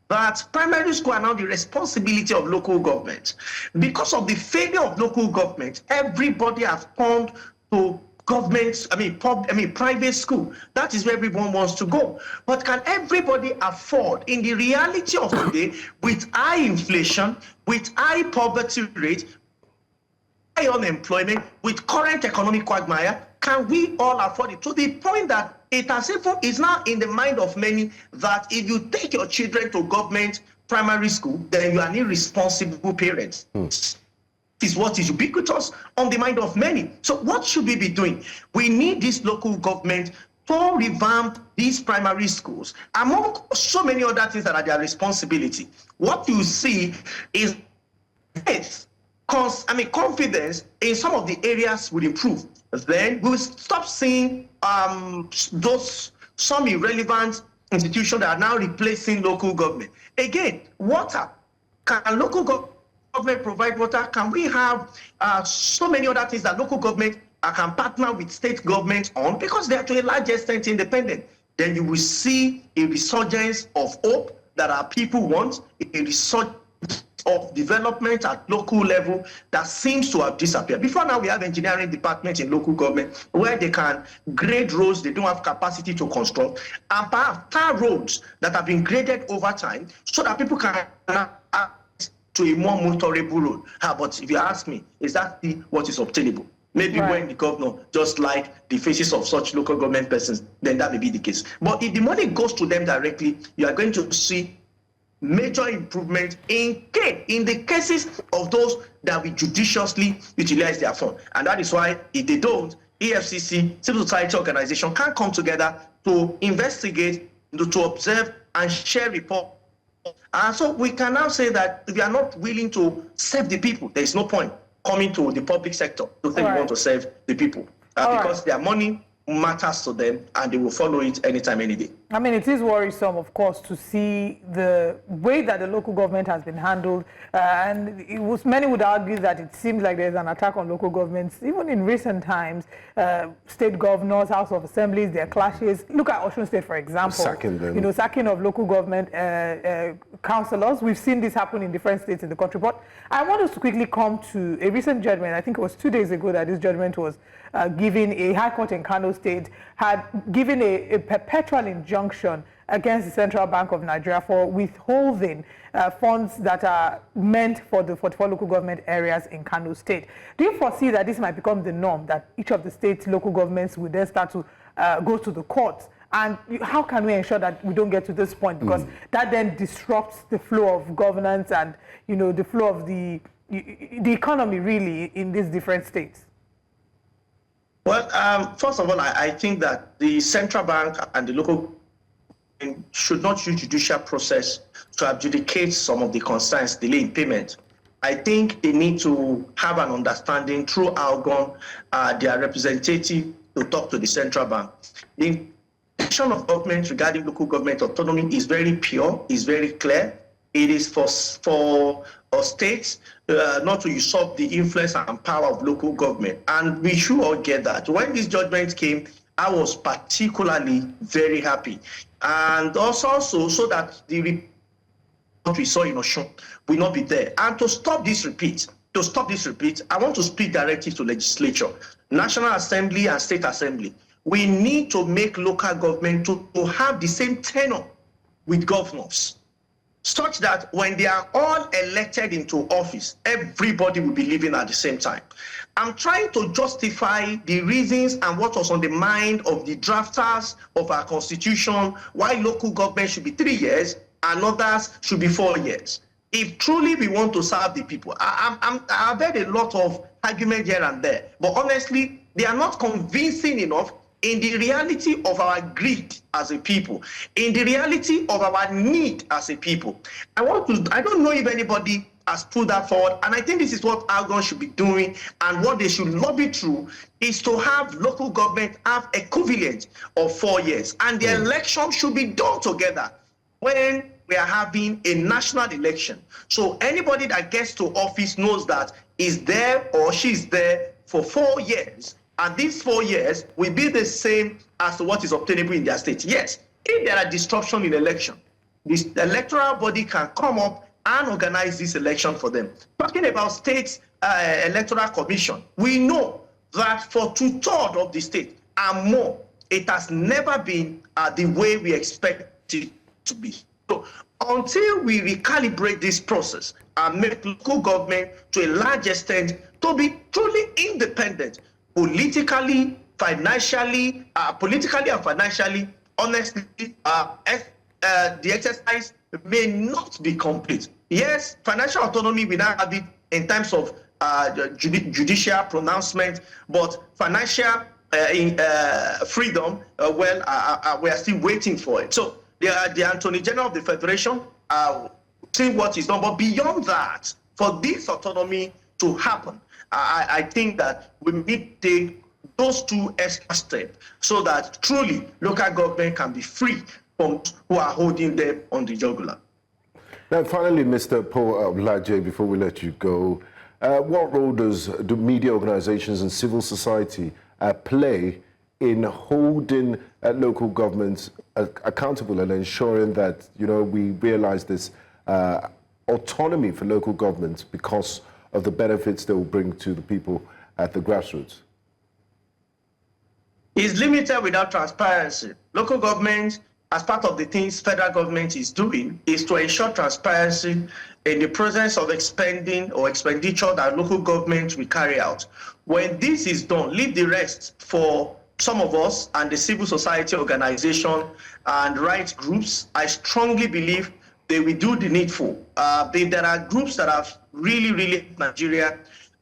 that primary school are now the responsibility of local government. Because of the failure of local government, everybody has turned to government, private school. That is where everyone wants to go. But can everybody afford, in the reality of today, with high inflation, with high poverty rate, high unemployment, with current economic quagmire, can we all afford it? To the point that it has even is now in the mind of many that if you take your children to government primary school, then you are an irresponsible parent. Is what is ubiquitous on the mind of many. So what should we be doing? We need this local government to revamp these primary schools, among so many other things that are their responsibility. What you see is confidence in some of the areas will improve. Then we'll stop seeing some irrelevant institutions that are now replacing local government. Again, water. Can local government provide water? Can we have so many other things that local government can partner with state government on, because they are to a large extent independent? Then you will see a resurgence of hope that our people want, a resurgence of development at local level that seems to have disappeared. Before now, we have engineering departments in local government where they can grade roads they don't have capacity to construct, and perhaps tar roads that have been graded over time so that people can to a more motorable road. But if you ask me, is that what is obtainable? Maybe when the governor just like the faces of such local government persons, then that may be the case. But if the money goes to them directly, you are going to see major improvement in the cases of those that we judiciously utilize their fund. And that is why if they don't, EFCC, civil society organization can come together to investigate, to observe and share reports. And so we can now say that if we are not willing to serve the people, there is no point coming to the public sector to say we want to serve the people. Because their money matters to them and they will follow it anytime, any day. I mean, it is worrisome, of course, to see the way that the local government has been handled. And many would argue that it seems like there's an attack on local governments. Even in recent times, state governors, House of Assemblies, their clashes. Look at Osun State, for example. Sacking them. Sacking of local government councillors. We've seen this happen in different states in the country. But I want us to quickly come to a recent judgment. I think it was 2 days ago that this judgment was given. A high court in Kano State had given a perpetual injunction against the Central Bank of Nigeria for withholding funds that are meant for the 44 local government areas in Kano State. Do you foresee that this might become the norm, that each of the state's local governments would then start to go to the courts? And how can we ensure that we don't get to this point? Because that then disrupts the flow of governance and, the flow of the the economy really in these different states? Well, first of all, I think that the central bank and the local should not use judicial process to adjudicate some of the concerns, delay in payment. I think they need to have an understanding through Algon, their representative, to talk to the central bank. The action of government regarding local government autonomy is very pure, is very clear. It is for states not to usurp the influence and power of local government. And we should all get that. When this judgment came, I was particularly very happy. And also so that the what we saw in Osun will not be there. And to stop this repeat, I want to speak directly to legislature, National Assembly and State Assembly. We need to make local government to have the same tenure with governors, such that when they are all elected into office, everybody will be living at the same time. I'm trying to justify the reasons and what was on the mind of the drafters of our constitution, why local government should be 3 years and others should be 4 years. If truly we want to serve the people, I've heard a lot of argument here and there, but honestly, they are not convincing enough in the reality of our greed as a people, in the reality of our need as a people. I don't know if anybody has put that forward, and I think this is what Algon should be doing, and what they should lobby through is to have local government have equivalent of 4 years, and the election should be done together when we are having a national election. So anybody that gets to office knows that is there or she's there for 4 years, and these 4 years will be the same as to what is obtainable in their state. Yes, if there are disruption in election, this electoral body can come up and organize this election for them. Talking about states electoral commission, we know that for 2/3 of the state and more, it has never been the way we expect it to be. So until we recalibrate this process and make local government to a large extent to be truly independent, politically and financially, honestly, the exercise may not be complete. Yes, financial autonomy we now have it in terms of judicial pronouncement, but financial freedom, we are still waiting for it. So the Attorney General of the Federation see what is done, but beyond that, for this autonomy to happen, I think that we need to take those 2 extra steps so that truly local government can be free from who are holding them on the jugular. Now, finally, Mr. Paul Laje, before we let you go, what role do media organizations and civil society play in holding local governments accountable and ensuring that, we realize this autonomy for local governments because of the benefits they will bring to the people at the grassroots? Is limited without transparency. Local government, as part of the things federal government is doing, is to ensure transparency in the presence of expending or expenditure that local government will carry out. When this is done, leave the rest for some of us and the civil society organization and rights groups. I strongly believe they will do the needful. There are groups that have really Nigeria.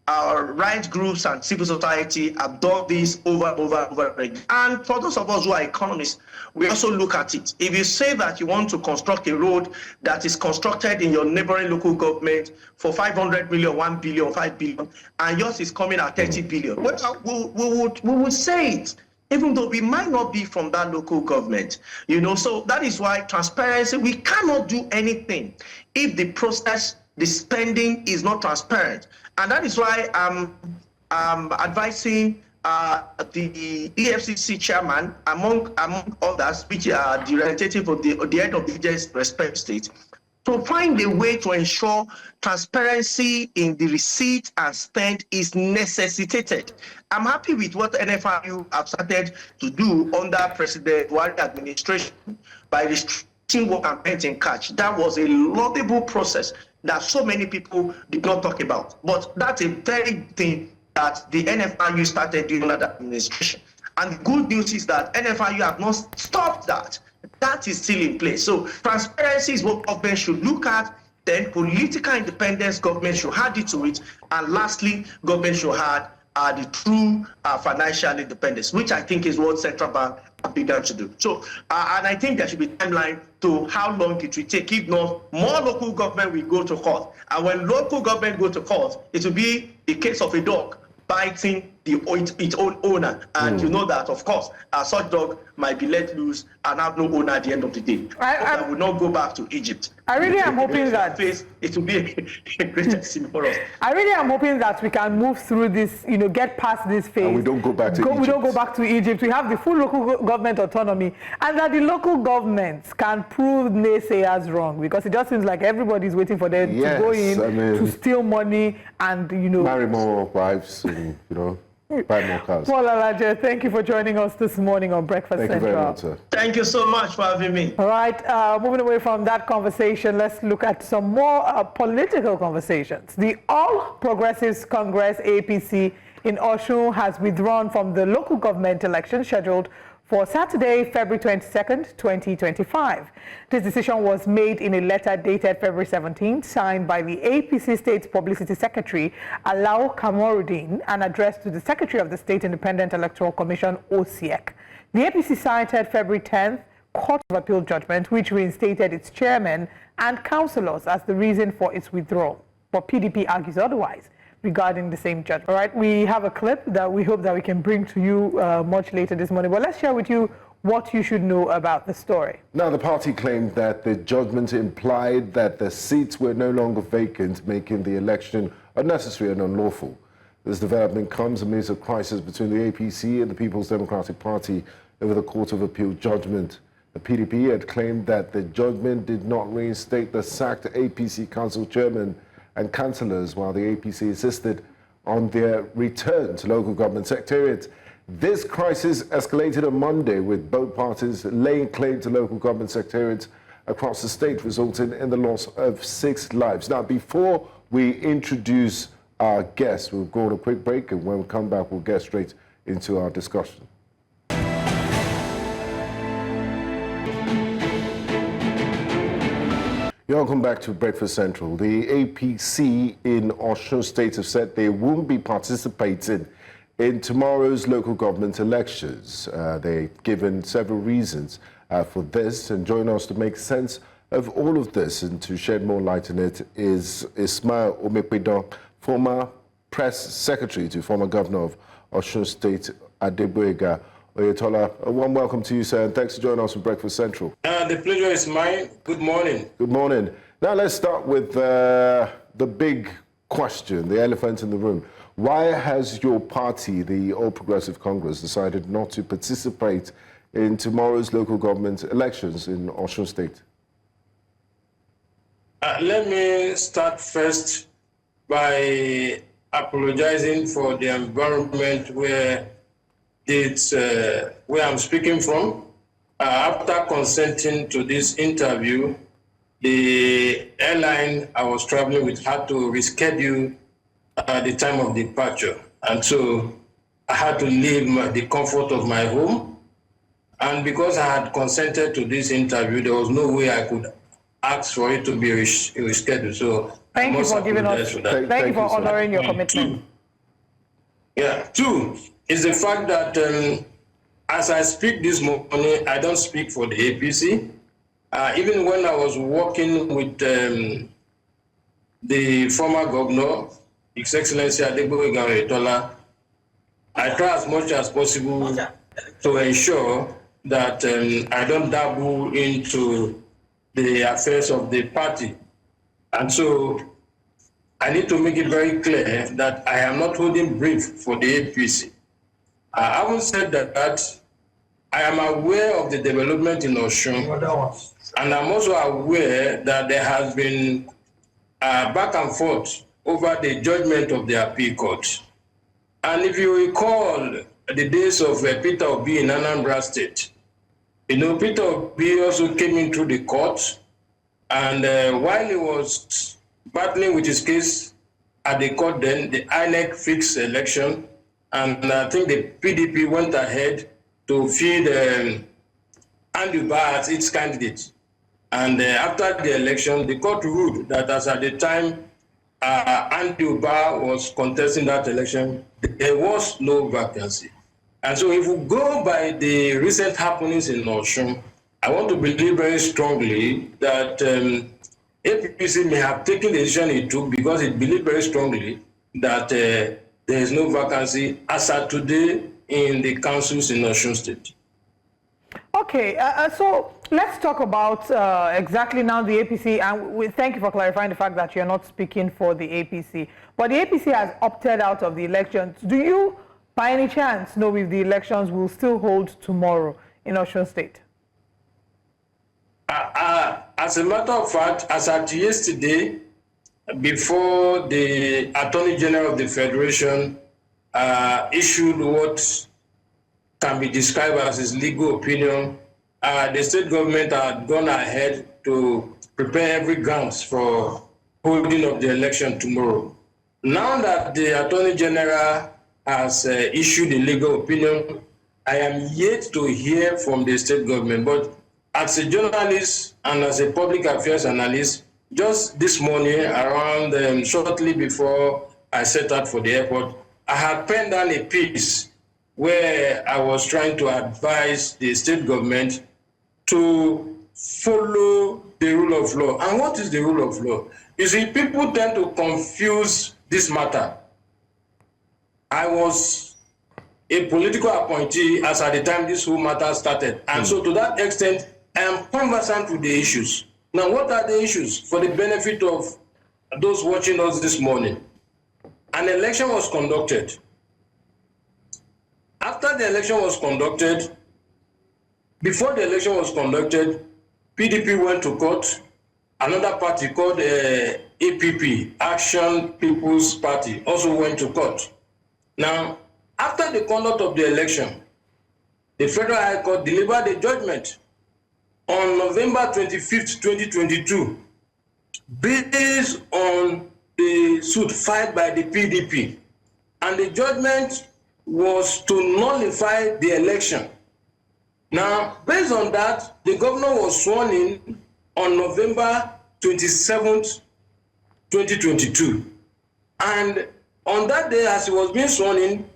Our rights groups and civil society have done this over again. And for those of us who are economists, we also look at it. If you say that you want to construct a road that is constructed in your neighboring local government for 500 million, 1 billion, 5 billion, and yours is coming at 30 billion, we would say it, even though we might not be from that local government. So that is why transparency, we cannot do anything if the process, the spending is not transparent. And that is why I'm advising the EFCC chairman, among others, which are the representative of the head of the respective state, to find a way to ensure transparency in the receipt and spend is necessitated. I'm happy with what NFRU have started to do under President Buhari administration by restricting what and in catch. That was a laudable process that so many people did not talk about. But that's a very thing that the NFRU started doing under the administration. And the good news is that NFRU have not stopped that. That is still in place. So transparency is what government should look at Then political independence, government should add it to it. And lastly, government should add the true financial independence, which I think is what central bank began to do. So, and I think there should be timeline to how long it will take. If not, more local government will go to court. And when local government go to court, it will be the case of a dog biting its own owner. And you know that, of course, such dog might be let loose and have no owner at the end of the day. I will not go back to Egypt. I really am hoping that it will be a great testimony for us. I really am hoping that we can move through this, get past this phase. And we don't go back to Egypt. We don't go back to Egypt. We have the full local government autonomy, and that the local governments can prove naysayers wrong, because it just seems like everybody's waiting for them to go in to steal money and marry more wives and buy more cars. Paul Alaje, thank you for joining us this morning on Breakfast Central. Thank you very much, sir. Thank you so much for having me. All right, moving away from that conversation, let's look at some more political conversations. The All Progressives Congress, APC, in Osun has withdrawn from the local government election scheduled for Saturday, February 22nd, 2025. This decision was made in a letter dated February 17th, signed by the APC State Publicity Secretary, Alao Kamoruddin, and addressed to the Secretary of the State Independent Electoral Commission, OCEC. The APC cited February 10th Court of Appeal judgment, which reinstated its chairmen and councillors as the reason for its withdrawal. But PDP argues otherwise regarding the same judgment. All right, we have a clip that we hope that we can bring to you much later this morning. But let's share with you what you should know about the story. Now, the party claimed that the judgment implied that the seats were no longer vacant, making the election unnecessary and unlawful. This development comes amidst a crisis between the APC and the People's Democratic Party over the Court of Appeal judgment. The PDP had claimed that the judgment did not reinstate the sacked APC council chairman and councillors, while the APC insisted on their return to local government secretariats. This crisis escalated on Monday, with both parties laying claim to local government secretariats across the state, resulting in the loss of 6 lives. Now, before we introduce our guests, we'll go on a quick break, and when we come back, we'll get straight into our discussion. Welcome back to Breakfast Central. The APC in Osun State have said they won't be participating in tomorrow's local government elections. They've given several reasons for this, and join us to make sense of all of this and to shed more light on it is Ismail Omepedan, former press secretary to former governor of Osun State, Adegboyega Oyetola. A warm welcome to you, sir, and thanks for joining us on Breakfast Central. The pleasure is mine. Good morning. Good morning. Now let's start with the big question, the elephant in the room. Why has your party, the All Progressive Congress, decided not to participate in tomorrow's local government elections in Osun State? Let me start first by apologizing for the environment where I'm speaking from. After consenting to this interview, the airline I was traveling with had to reschedule the time of departure. And so I had to leave the comfort of my home. And because I had consented to this interview, there was no way I could ask for it to be rescheduled. So thank you for giving us, thank you for honoring your commitment. Two is the fact that as I speak this morning, I don't speak for the APC. Even when I was working with the former governor, His Excellency Adegboyega Oyetola, I try as much as possible to ensure that I don't dabble into the affairs of the party. And so I need to make it very clear that I am not holding brief for the APC. I haven't said that I am aware of the development in Osun, and I'm also aware that there has been back and forth over the judgment of the appeal court. And if you recall the days of Peter Obi in Anambra State, Peter Obi also came in through the court, and while he was battling with his case at the court, then the INEC fixed election, and I think the PDP went ahead to feed Andy Barr as its candidate. And after the election, the court ruled that as at the time Andy Uba was contesting that election, there was no vacancy. And so if we go by the recent happenings in Osun, I want to believe very strongly that APC may have taken the decision it took because it believed very strongly that there is no vacancy as at today in the councils in Osun State. Okay, so let's talk about exactly now the APC, and we thank you for clarifying the fact that you're not speaking for the APC. But the APC has opted out of the elections. Do you, by any chance, know if the elections will still hold tomorrow in Osun State? As a matter of fact, as at yesterday, before the Attorney General of the Federation issued what can be described as his legal opinion, the state government had gone ahead to prepare every grounds for holding of the election tomorrow. Now that the Attorney General has issued a legal opinion, I am yet to hear from the state government. But as a journalist and as a public affairs analyst, just this morning, around shortly before I set out for the airport, I had penned down a piece where I was trying to advise the state government to follow the rule of law. And what is the rule of law? You see, people tend to confuse this matter. I was a political appointee as at the time this whole matter started. And so to that extent, I am conversant with the issues. Now, what are the issues for the benefit of those watching us this morning? An election was conducted. After the election was conducted, before the election was conducted, PDP went to court. Another party called APP, Action People's Party, also went to court. Now, after the conduct of the election, the Federal High Court delivered a judgment on November 25th, 2022, based on the suit filed by the PDP. And the judgment was to nullify the election. Now, based on that, the governor was sworn in on November 27th, 2022. And on that day, as he was being sworn in,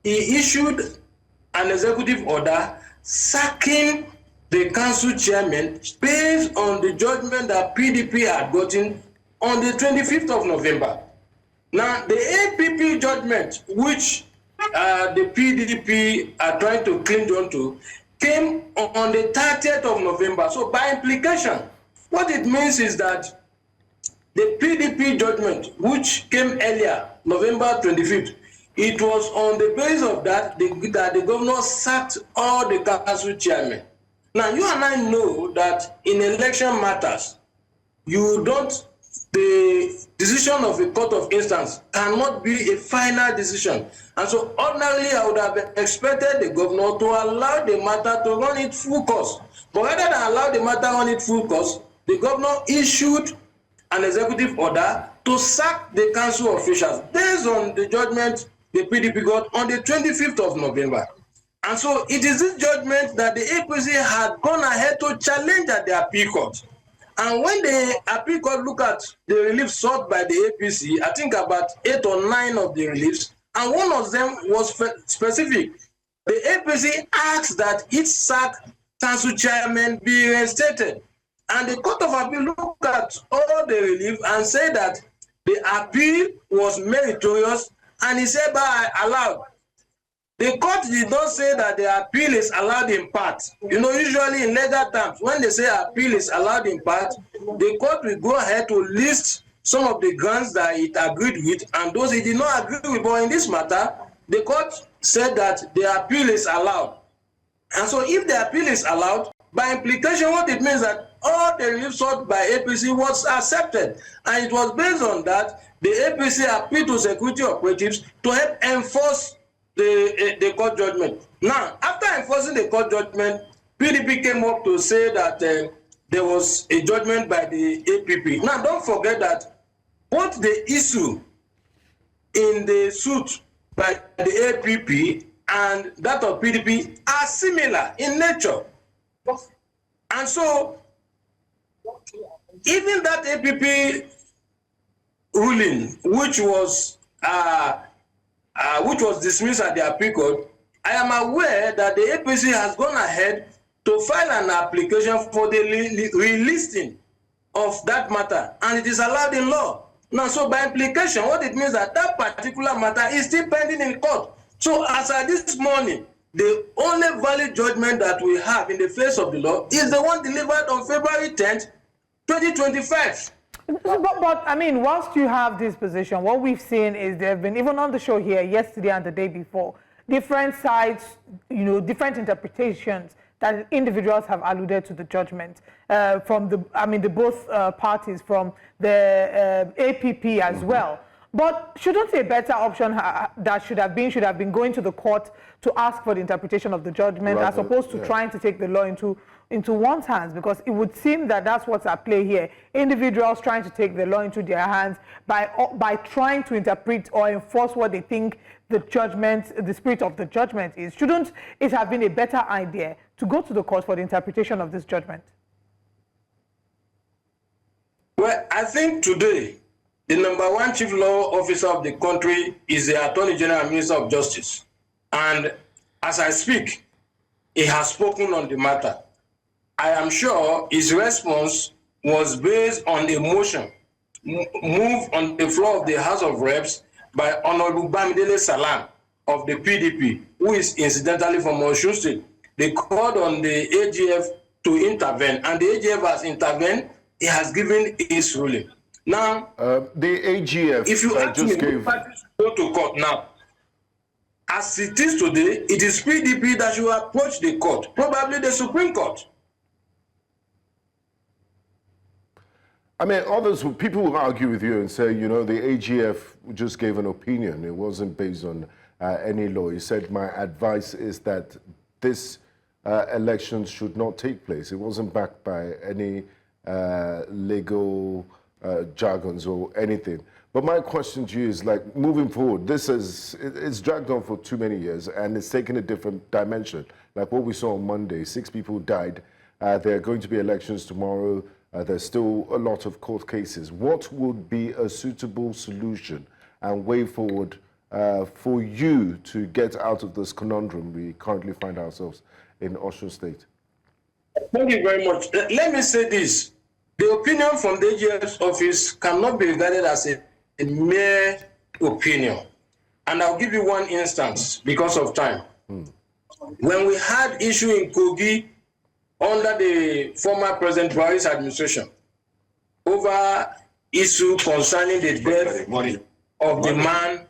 he issued an executive order sacking the council chairman based on the judgment that PDP had gotten on the 25th of November. Now, the APP judgment, which the PDP are trying to cling on to, came on the 30th of November. So by implication, what it means is that the PDP judgment, which came earlier, November 25th, it was on the basis of that the governor sacked all the council chairmen. Now, you and I know that in election matters, the decision of a court of instance cannot be a final decision. And so ordinarily, I would have expected the governor to allow the matter to run its full course. But rather than allow the matter on its full course, the governor issued an executive order to sack the council officials based on the judgment the PDP got on the 25th of November. And so it is this judgment that the APC had gone ahead to challenge at the appeal court. And when the appeal court looked at the relief sought by the APC, I think about 8 or 9 of the reliefs, and one of them was specific. The APC asked that each sacked council chairman be reinstated. And the Court of Appeal looked at all the relief and said that the appeal was meritorious and is hereby allowed. The court did not say that the appeal is allowed in part. You know, usually in legal terms, when they say appeal is allowed in part, the court will go ahead to list some of the grounds that it agreed with and those it did not agree with. But in this matter, the court said that the appeal is allowed. And so if the appeal is allowed, by implication, what it means that all the relief sought by APC was accepted. And it was based on that, the APC appealed to security operatives to help enforce the court judgment. Now, after enforcing the court judgment, PDP came up to say that there was a judgment by the APP. Now, don't forget that both the issue in the suit by the APP and that of PDP are similar in nature. And so, even that APP ruling, which was dismissed at the appeal court, I am aware that the APC has gone ahead to file an application for the relisting of that matter, and it is allowed in law. Now, so by implication, what it means that that particular matter is still pending in court. So as at this morning, the only valid judgment that we have in the face of the law is the one delivered on February 10th, 2025. But I mean, whilst you have this position, what we've seen is there have been, even on the show here yesterday and the day before, different sides, different interpretations that individuals have alluded to the judgment from the both parties, from the APP as well. But shouldn't a better option that should have been going to the court to ask for the interpretation of the judgment, as opposed to trying to take the law into one's hands? Because it would seem that that's what's at play here. Individuals trying to take the law into their hands by trying to interpret or enforce what they think the spirit of the judgment is. Shouldn't it have been a better idea to go to the court for the interpretation of this judgment? Well, I think today, the #1 chief law officer of the country is the Attorney General and Minister of Justice. And as I speak, he has spoken on the matter. I am sure his response was based on a motion moved on the floor of the House of Reps by Honorable Bamidele Salam of the PDP, who is incidentally from Osun State. They called on the AGF to intervene, and the AGF has intervened. He has given his ruling. Now, the AGF if you ask me, go to court now. As it is today, it is PDP that should approach the court, probably the Supreme Court. I mean, people will argue with you and say, the AGF just gave an opinion. It wasn't based on any law. He said, my advice is that this election should not take place. It wasn't backed by any legal jargons or anything. But my question to you is, like, moving forward, it's dragged on for too many years, and it's taken a different dimension. Like what we saw on Monday, 6 people died. There are going to be elections tomorrow. There's still a lot of court cases. What would be a suitable solution and way forward for you to get out of this conundrum we currently find ourselves in Osun State? Thank you very much. Let me say this. The opinion from the AGF's office cannot be regarded as a mere opinion. And I'll give you one instance because of time. When we had issue in Kogi under the former President Buhari's administration over issue concerning the death of the man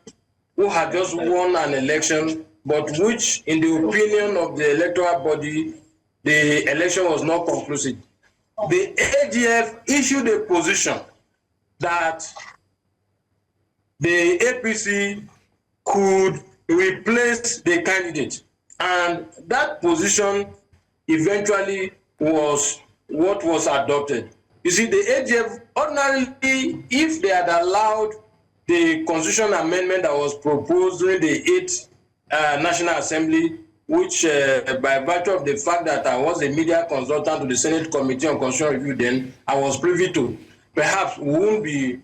who had just won an election, but which, in the opinion of the electoral body, the election was not conclusive. The AGF issued a position that the APC could replace the candidate. And that position eventually was what was adopted. You see, the AGF, ordinarily, if they had allowed the constitutional amendment that was proposed during the 8th National Assembly, which by virtue of the fact that I was a media consultant to the Senate Committee on Constitutional Review then, I was privy to, perhaps we won't be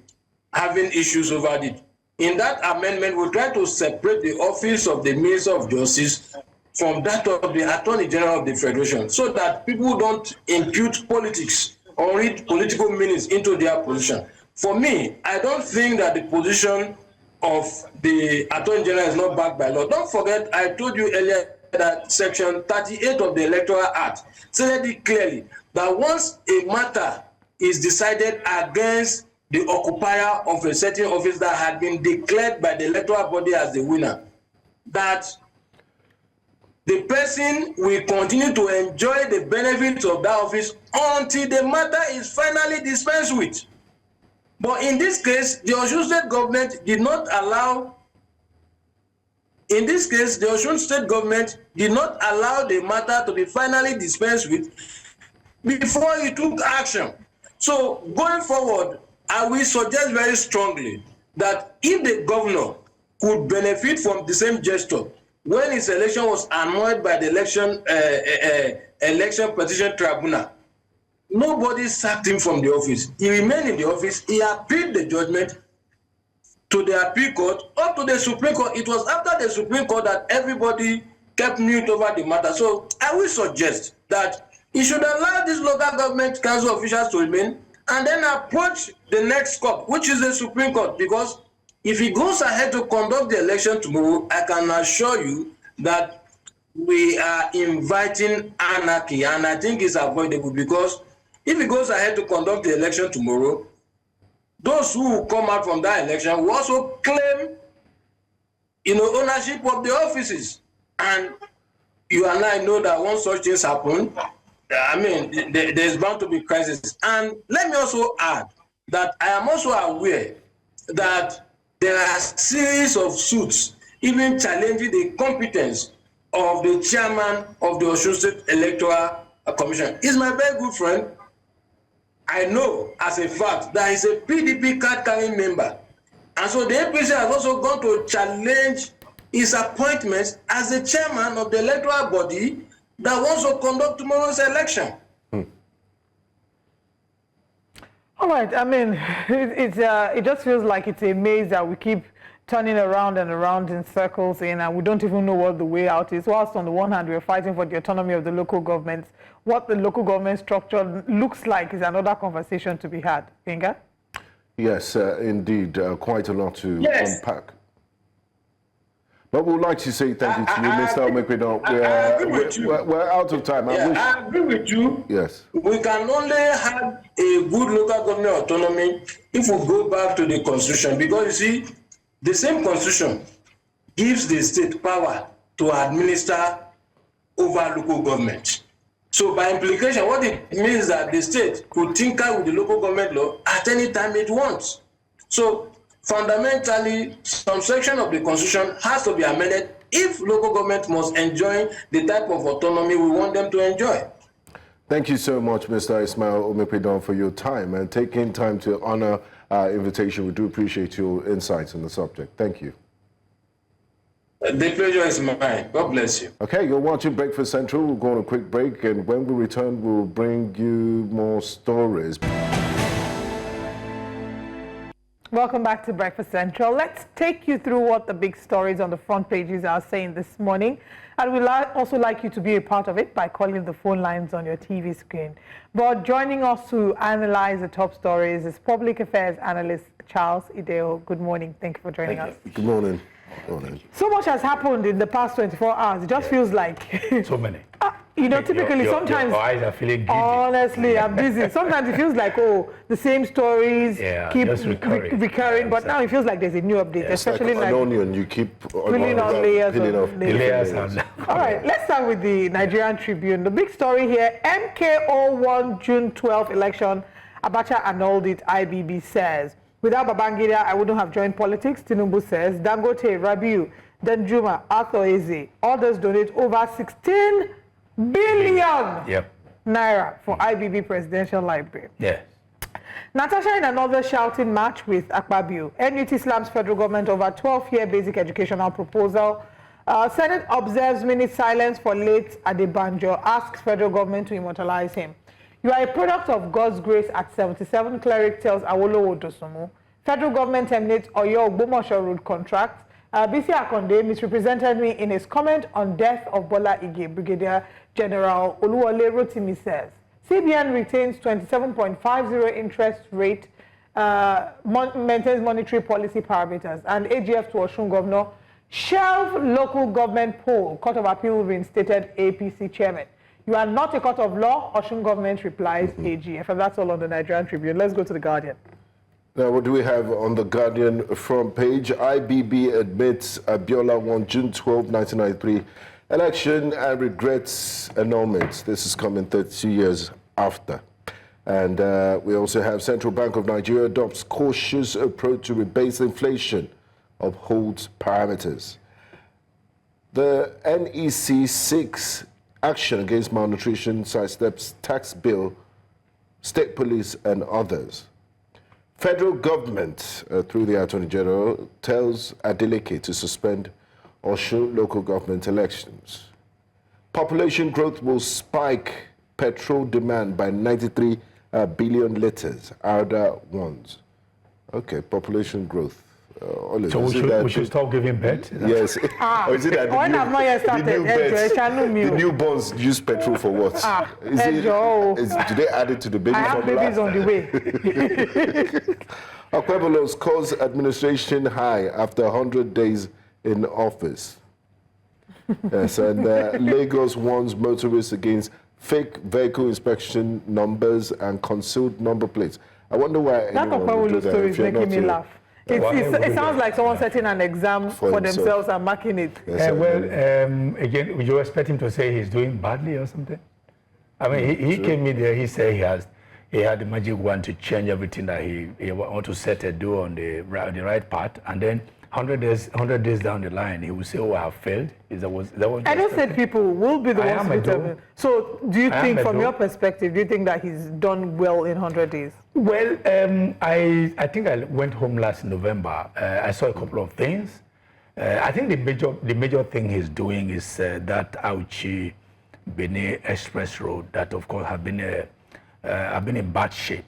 having issues over it. In that amendment, we try to separate the office of the Minister of Justice from that of the Attorney General of the Federation, so that people don't impute politics or read political meanings into their position. For me, I don't think that the position of the Attorney General is not backed by law. Don't forget, I told you earlier that Section 38 of the Electoral Act said it clearly that once a matter is decided against the occupier of a certain office that had been declared by the electoral body as the winner, that the person will continue to enjoy the benefits of that office until the matter is finally dispensed with. But in this case, the Osun State government did not allow, the Osun State government did not allow the matter to be finally dispensed with before it took action. So going forward, I will suggest very strongly that if the governor could benefit from the same gesture when his election was annulled by the election petition tribunal, nobody sacked him from the office. He remained in the office. He appealed the judgment to the appeal court, up to the Supreme Court. It was after the Supreme Court that everybody kept mute over the matter. So I will suggest that he should allow these local government council officials to remain and then approach the next court, which is the Supreme Court, because if he goes ahead to conduct the election tomorrow, I can assure you that we are inviting anarchy, and I think it's avoidable, because if he goes ahead to conduct the election tomorrow, those who will come out from that election will also claim, ownership of the offices. And you and I know that once such things happen, I mean, there's bound to be crisis. And let me also add that I am also aware that there are a series of suits even challenging the competence of the chairman of the Osun State Electoral Commission. He's my very good friend. I know as a fact that he's a PDP card-carrying member. And so the APC has also gone to challenge his appointment as the chairman of the electoral body that wants to conduct tomorrow's election. All right, I mean, it just feels like it's a maze that we keep turning around and around in circles in, and we don't even know what the way out is. Whilst on the one hand, we're fighting for the autonomy of the local governments, what the local government structure looks like is another conversation to be had. Inga? Yes, indeed, quite a lot to unpack. But we would like to say thank you to you, Mr. Omekwedo. We're out of time. I agree with you. Yes. We can only have a good local government autonomy if we go back to the Constitution, because you see, the same Constitution gives the state power to administer over local government. So by implication, what it means is that the state could tinker with the local government law at any time it wants. So fundamentally, some section of the Constitution has to be amended if local government must enjoy the type of autonomy we want them to enjoy. Thank you so much, Mr. Ismail Omekwedo, for your time and taking time to honor our invitation. We do appreciate your insights on the subject. Thank you. The pleasure is mine. God bless you. Okay, you're watching Breakfast Central. We'll go on a quick break, and when we return, we'll bring you more stories. Welcome back to Breakfast Central. Let's take you through what the big stories on the front pages are saying this morning. And we'd also like you to be a part of it by calling the phone lines on your TV screen. But joining us to analyze the top stories is Public Affairs Analyst Charles Ideo. Good morning. Thank you for joining us. Good morning. So much has happened in the past 24 hours. It just feels like... so many. Typically sometimes... Your eyes are feeling giddy. Honestly, I'm busy. Sometimes it feels like, the same stories keep recurring. But now it feels like there's a new update. Especially like an onion, you keep peeling on layers of layers. All right, let's start with the Nigerian Tribune. The big story here, MKO won June 12th election. Abacha annulled it, IBB says. Without Babangida, I wouldn't have joined politics, Tinubu says. Dangote, Rabiu, Danjuma, Arthur Eze, others donate over 16 billion naira for IBB Presidential Library. Yes. Natasha in another shouting match with Akpabio. NUT slams federal government over 12-year basic educational proposal. Senate observes minute silence for late Adebanjo, asks federal government to immortalize him. You are a product of God's grace at 77, cleric tells Awolowo Dosumu. Federal government terminates Oyo Ogbomosho road contract. BC Akonde misrepresented me in his comment on death of Bola Ige. Brigadier General Oluwole Rotimi says, CBN retains 27.50 interest rate, maintains monetary policy parameters, and AGF to Osun Governor shelve local government poll. Court of Appeal reinstated APC chairman. You are not a court of law, Osun government replies AGF. And that's all on the Nigerian Tribune. Let's go to the Guardian. Now, what do we have on the Guardian front page? IBB admits Abiola won June 12, 1993 election and regrets annulment. This is coming 32 years after. And we also have Central Bank of Nigeria adopts cautious approach to rebase inflation, upholds parameters. The NEC seeks action against malnutrition, sidesteps tax bill, state police, and others. Federal government, through the Attorney General, tells Adeleke to suspend Osun local government elections. Population growth will spike petrol demand by 93 billion litres. Other ones. Okay, population growth. So we should stop giving birth? Yes. Or is it that the newborns use petrol for what? Do they add it to the baby formula? I have babies on the way. Akwebelos calls administration high after 100 days in office. Yes, and Lagos warns motorists against fake vehicle inspection numbers and concealed number plates. I wonder why that Akwebelos story is making me laugh. It sounds like someone setting an exam for themselves and marking it. Yes, again, would you expect him to say he's doing badly or something? I mean, he came in there, he said he had the magic wand to change everything, that he want to set a do on the right path, and then 100 days down the line, he will say, "Oh, I have failed." I don't say people will be the ones to determine. So, do you think, from your perspective, do you think that he's done well in 100 days? Well, I think I went home last November. I saw a couple of things. I think the major thing he's doing is that Auchi Benin Express Road, that of course have been in bad shape.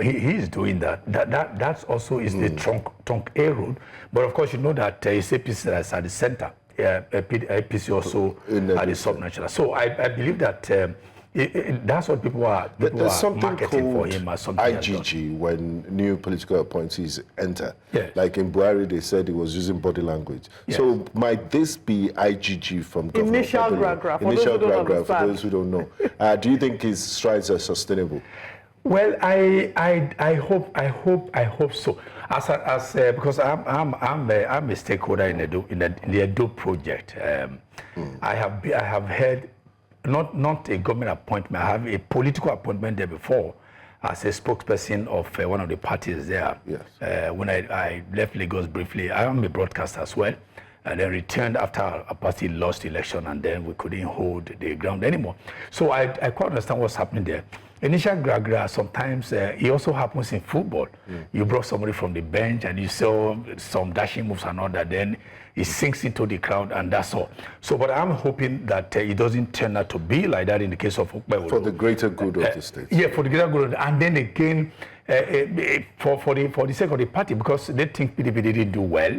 He's doing that. That's also is the trunk A road. But of course, you know that it's APC that's at the center. APC also at the sub-national. So I believe that that's what people are marketing for him as something. IGG when new political appointees enter. Yes. Like in Buhari, they said he was using body language. Yes. So might this be IGG from government? Initial gragra, for those who don't know. Do you think his strides are sustainable? Well, I hope so. Because I'm a stakeholder in the Edo project. I have had not a government appointment. I have a political appointment there before as a spokesperson of one of the parties there. Yes. When I left Lagos briefly, I am a broadcaster as well, and then returned after a party lost the election, and then we couldn't hold the ground anymore. So I quite understand what's happening there. Initial gragra, sometimes it also happens in football. You brought somebody from the bench and you saw some dashing moves and all that, then it sinks into the crowd and that's all. So, but I'm hoping that it doesn't turn out to be like that in the case of Okpebolo. For the greater good of the state. Yeah, for the greater good. And then again, for the sake of the party, because they think PDP didn't do well.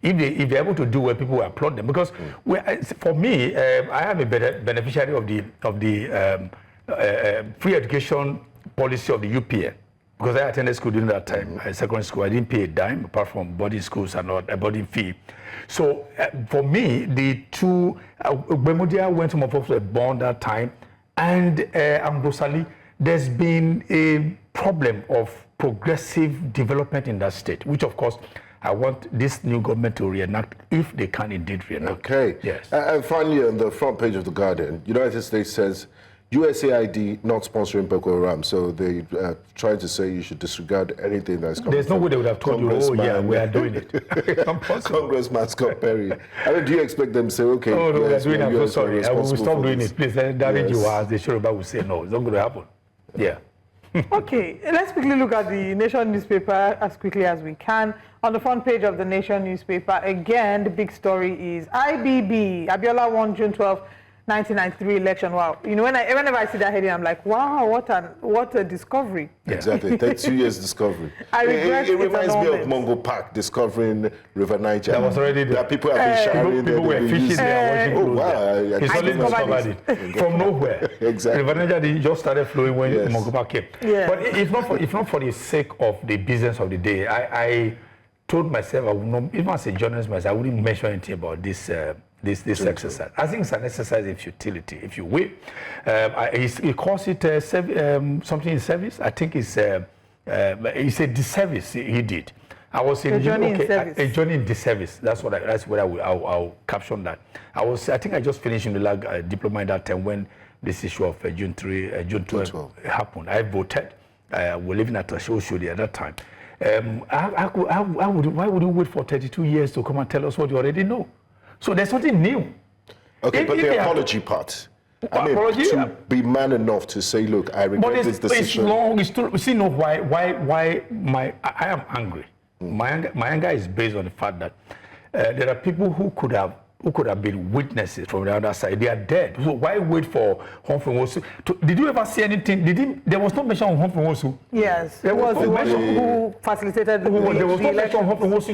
If they're able to do well, people will applaud them. Because for me, I am a beneficiary of the free education policy of the UPN, because I attended school during that time, secondary school. I didn't pay a dime apart from boarding schools and not a boarding fee. So for me, the two, Bemodia went to Mofofo born that time, and Ambrosali, there's been a problem of progressive development in that state, which of course I want this new government to reenact, if they can indeed reenact. Okay. Yes. And finally, on the front page of The Guardian, United States says USAID not sponsoring Boko Haram, so they trying to say you should disregard anything that's coming. There's no way they would have told you, oh yeah, we are doing it. Congressman Scott Perry. I mean, do you expect them to say, okay, oh, no, yes, we are doing it, I'm so sorry, I will stop doing this. it. Please, David, you ask, the Yoruba will say no, it's not going to happen. Yeah. Okay, let's quickly look at the Nation newspaper as quickly as we can. On the front page of the Nation newspaper, again, the big story is IBB. Abiola won June 12, 1993 election. Wow. You know, whenever I see that heading, I'm like, wow, what a discovery. Yeah. Exactly. 32 years discovery. It reminds me of Mongo Park discovering River Niger. That was already there. That people have been showering People were fishing there, watching. Oh, wow. He suddenly discovered it from nowhere. Exactly. River Niger just started flowing when Mongo Park came. Yeah. But if not for the sake of the business of the day, I told myself, I would not, even as a journalist myself, I wouldn't mention anything about this exercise. I think it's an exercise in futility, if you will. He calls it something in service. I think it's a disservice he did. I was in a journey in service. A journey in disservice. That's what I'll caption that. I think I just finished in the diploma at that time when this issue of June 12 happened. I voted. We're living at Osun at that time. Why would you wait for 32 years to come and tell us what you already know? So there's something new. Okay, but the apology part. I mean, to be man enough to say, look, I regret this decision. It's long. It's too, see, no, why I am angry. My anger is based on the fact that there are people who could have who could have been witnesses from the other side. They are dead. So why wait for Humphrey Nwosu? Did you ever see anything? There was no mention of Humphrey Nwosu. Yes, there was the one who facilitated the election. There was no mention of Humphrey Nwosu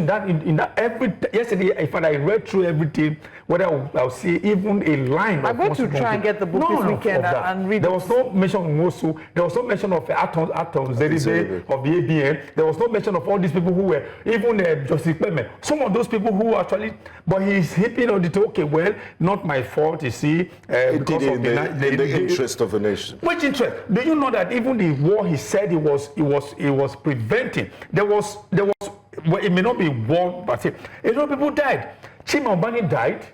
in that yesterday. If I read through everything, whether I'll see even a line. I'm going to try and get the book this weekend and read. There was no mention of Nwosu. There was no mention of Atom Zeribe of the ABN. There was no mention of all these people who were even Justice Clement. Some of those people who actually, but he's hipping on it. Okay, well, not my fault. You see, because of the interest of the nation. Which interest? Do you know that even the war he said he was preventing? There was. Well, it may not be war, but a lot of people died. Chimamanda died.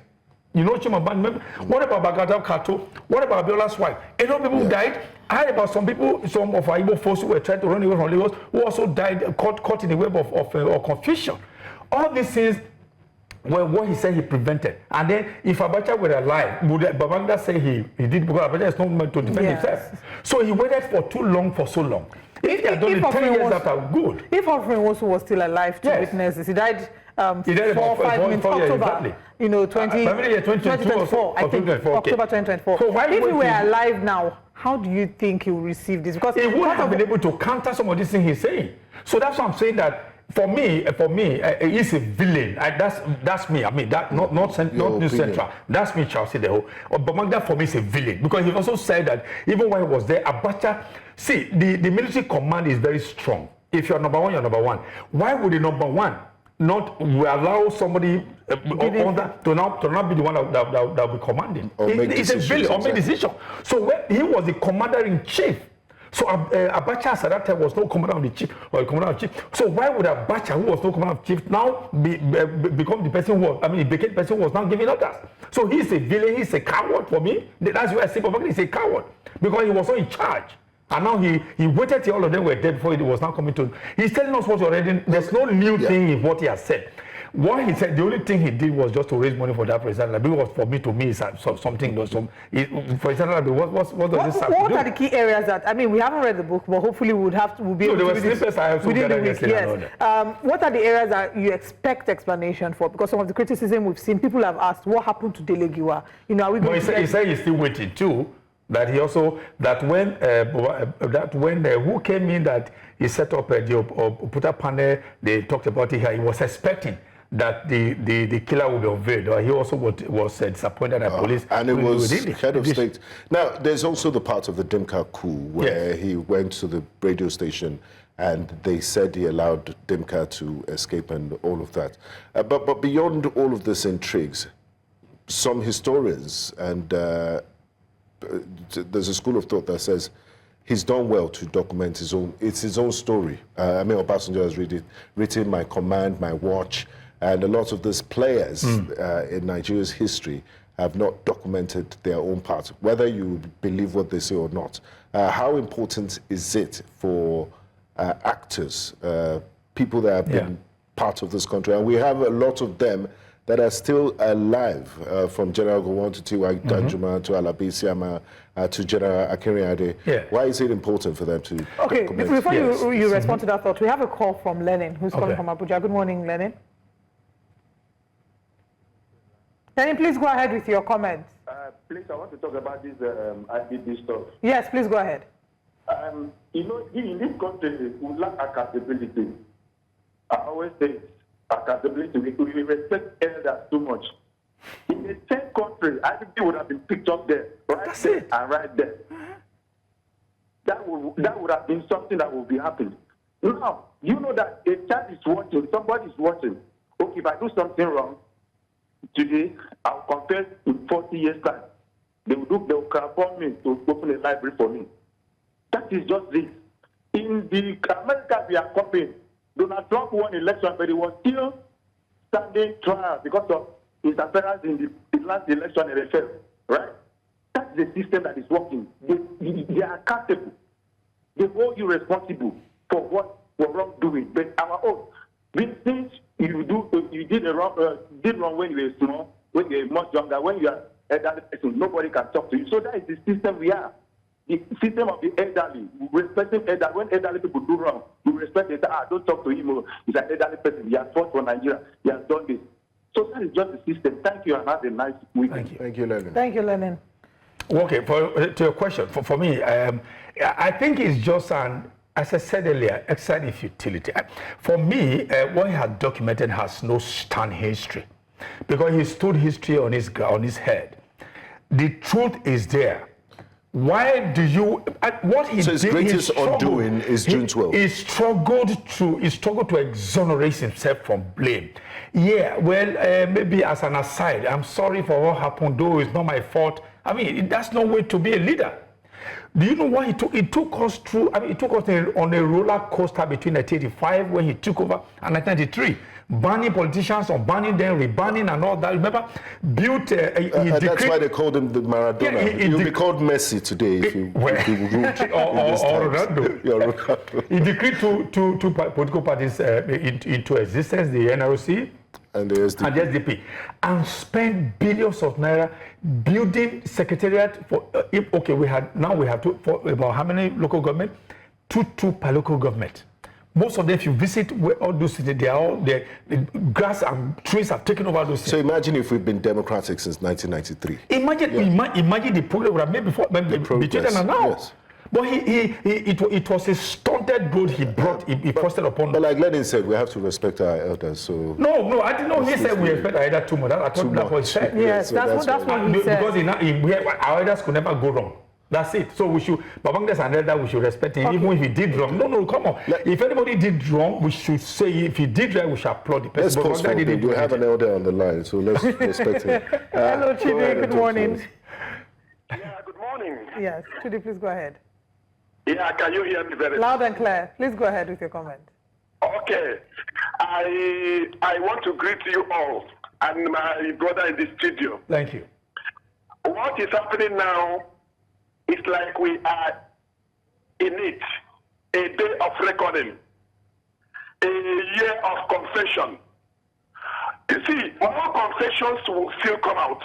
You know Chimamanda. What about Baghdad Kato? What about Abiola's wife? A lot of people died. I heard about some people, some of our Igbo folks who were trying to run away from Lagos, who also died, caught in the web of confusion. All these things were what he said he prevented. And then if Abacha were alive, would Babangida say he did, because Abacha is not meant to defend himself. So he waited for too long, for so long. If he had done it 10 years after, good. If Humphrey Nwosu was still alive to witness this, he died 4 or 5 minutes, October, exactly. 2024, I think, October 2024. So if he were alive now, how do you think he will receive this? Because he would have been able to counter some of these things he's saying. So that's what I'm saying, that for me, he's a villain. That's me. I mean, that not New Central. That's me, Charles Sideho. But Babangida for me is a villain, because he also said that even when he was there, Abacha. See, the military command is very strong. If you're number one, you're number one. Why would the number one not allow somebody to not be the one that will be commanding? It's a villain, or make decision. So when he was the commander in chief. So Abacha at that time was no commander in chief or commander in chief. So why would Abacha, who was no commander in chief, now become the person who was? I mean, he became the person who was now giving orders. So he's a villain. He's a coward for me. That's why I say Babangida is a coward, because he was not in charge. And now he waited till all of them were dead before he was now coming to. He's telling us what already. There's no new thing in what he has said. What he said, the only thing he did was just to raise money for that president. Because for me, to me, is something. For example, what does this have to do? What are the key areas that, I mean, we haven't read the book, but hopefully we'll be able to read it within the week. Yes. What are the areas that you expect explanation for? Because some of the criticism we've seen, people have asked, what happened to Delegiwa? You know, are we going to? He said he's still waiting too. That he also, that when who came in, that he set up the Oputa panel, they talked about it here. He was expecting that the killer would be unveiled. He also was disappointed at police. And it was head of state. Now, there's also the part of the Dimka coup where he went to the radio station and they said he allowed Dimka to escape and all of that. But beyond all of this intrigues, some historians and there's a school of thought that says he's done well to document his own story. I mean, Obasanjo has written My Command, My Watch, and a lot of these players in Nigeria's history have not documented their own part, whether you believe what they say or not. How important is it for actors, people that have been part of this country? And we have a lot of them that are still alive, from General Gowon to T.Y. Danjuma to Alabi Siama to General Akinrinade. Why is it important for them to document? Before you respond to that thought, we have a call from Lenin, who's calling from Abuja. Good morning, Lenin. Lenin, please go ahead with your comments. Please, I want to talk about this IPB stuff. Yes, please go ahead. You know, in this country, we lack accountability. I always say accountability. We respect elders too much. In the same country, IPB would have been picked up there, and right there. That would have been something that would be happening. Now, you know that a child is watching, somebody is watching. Okay, if I do something wrong today, I'll confess in 40 years' time. They will call me to open a library for me. That is just this. In the America we are copying, Donald Trump won election, but he was still standing trial because of interference in the last election and failed. Right? That's the system that is working. They are accountable. They hold you responsible for what were wrongdoing. But our own, these things you did wrong when you were small, when you were much younger, when you are elderly person, nobody can talk to you. So that is the system we are. The system of the elderly, respecting elderly. When elderly people do wrong, we respect it. Don't talk to him. He's an elderly person. He has fought for Nigeria. He has done this. So that is just the system. Thank you and have a nice weekend. Thank you. Thank you, Lenin. Thank you, Lenin. Okay, to your question, for me, I think it's just as I said earlier, exercise futility. For me, what he has documented has no stand history, because he stood history on his head. The truth is there. Why do you? What he so his did, greatest undoing is June 12th. He struggled to exonerate himself from blame. Yeah, well, maybe as an aside, I'm sorry for what happened, though it's not my fault. I mean, that's no way to be a leader. Do you know what he took? It took us through. I mean, it took us on a roller coaster between 1985 when he took over and 1993. Banning politicians or banning them, rebanning and all that. Remember, that's why they called him the Maradona. Yeah, He'll be called Messi today if you ruled or Ronaldo. He decreed two political parties into existence, the NRC and the SDP, and spent billions of naira building secretariat for. We have two for about how many local government? Two per local government. Most of them, if you visit all those cities, they are all the grass and trees have taken over those cities. So imagine if we've been democratic since 1993. Imagine the progress we have made before, between then and now. Yes. But it was a stunted road he brought, he fostered upon. But like Lenin said, we have to respect our elders. So no, I didn't know he said we respect our elders too much. I thought that's what he said. Yes, so that's what he said. Because our elders could never go wrong. That's it. So we should, Babanga's and elder, we should respect him, even if he did wrong. No, come on. If anybody did wrong, we should say if he did right, we should applaud the person. Let's pause for him. We have an elder on the line, so let's respect him. Hello, Chidi. Good morning. Yeah, good morning. Yes, Chidi, please go ahead. Yeah, can you hear me very well? Loud and clear. Please go ahead with your comment. Okay. I want to greet you all and my brother in the studio. Thank you. What is happening now? It's like we are in it, a day of reckoning, a year of confession. You see, more confessions will still come out.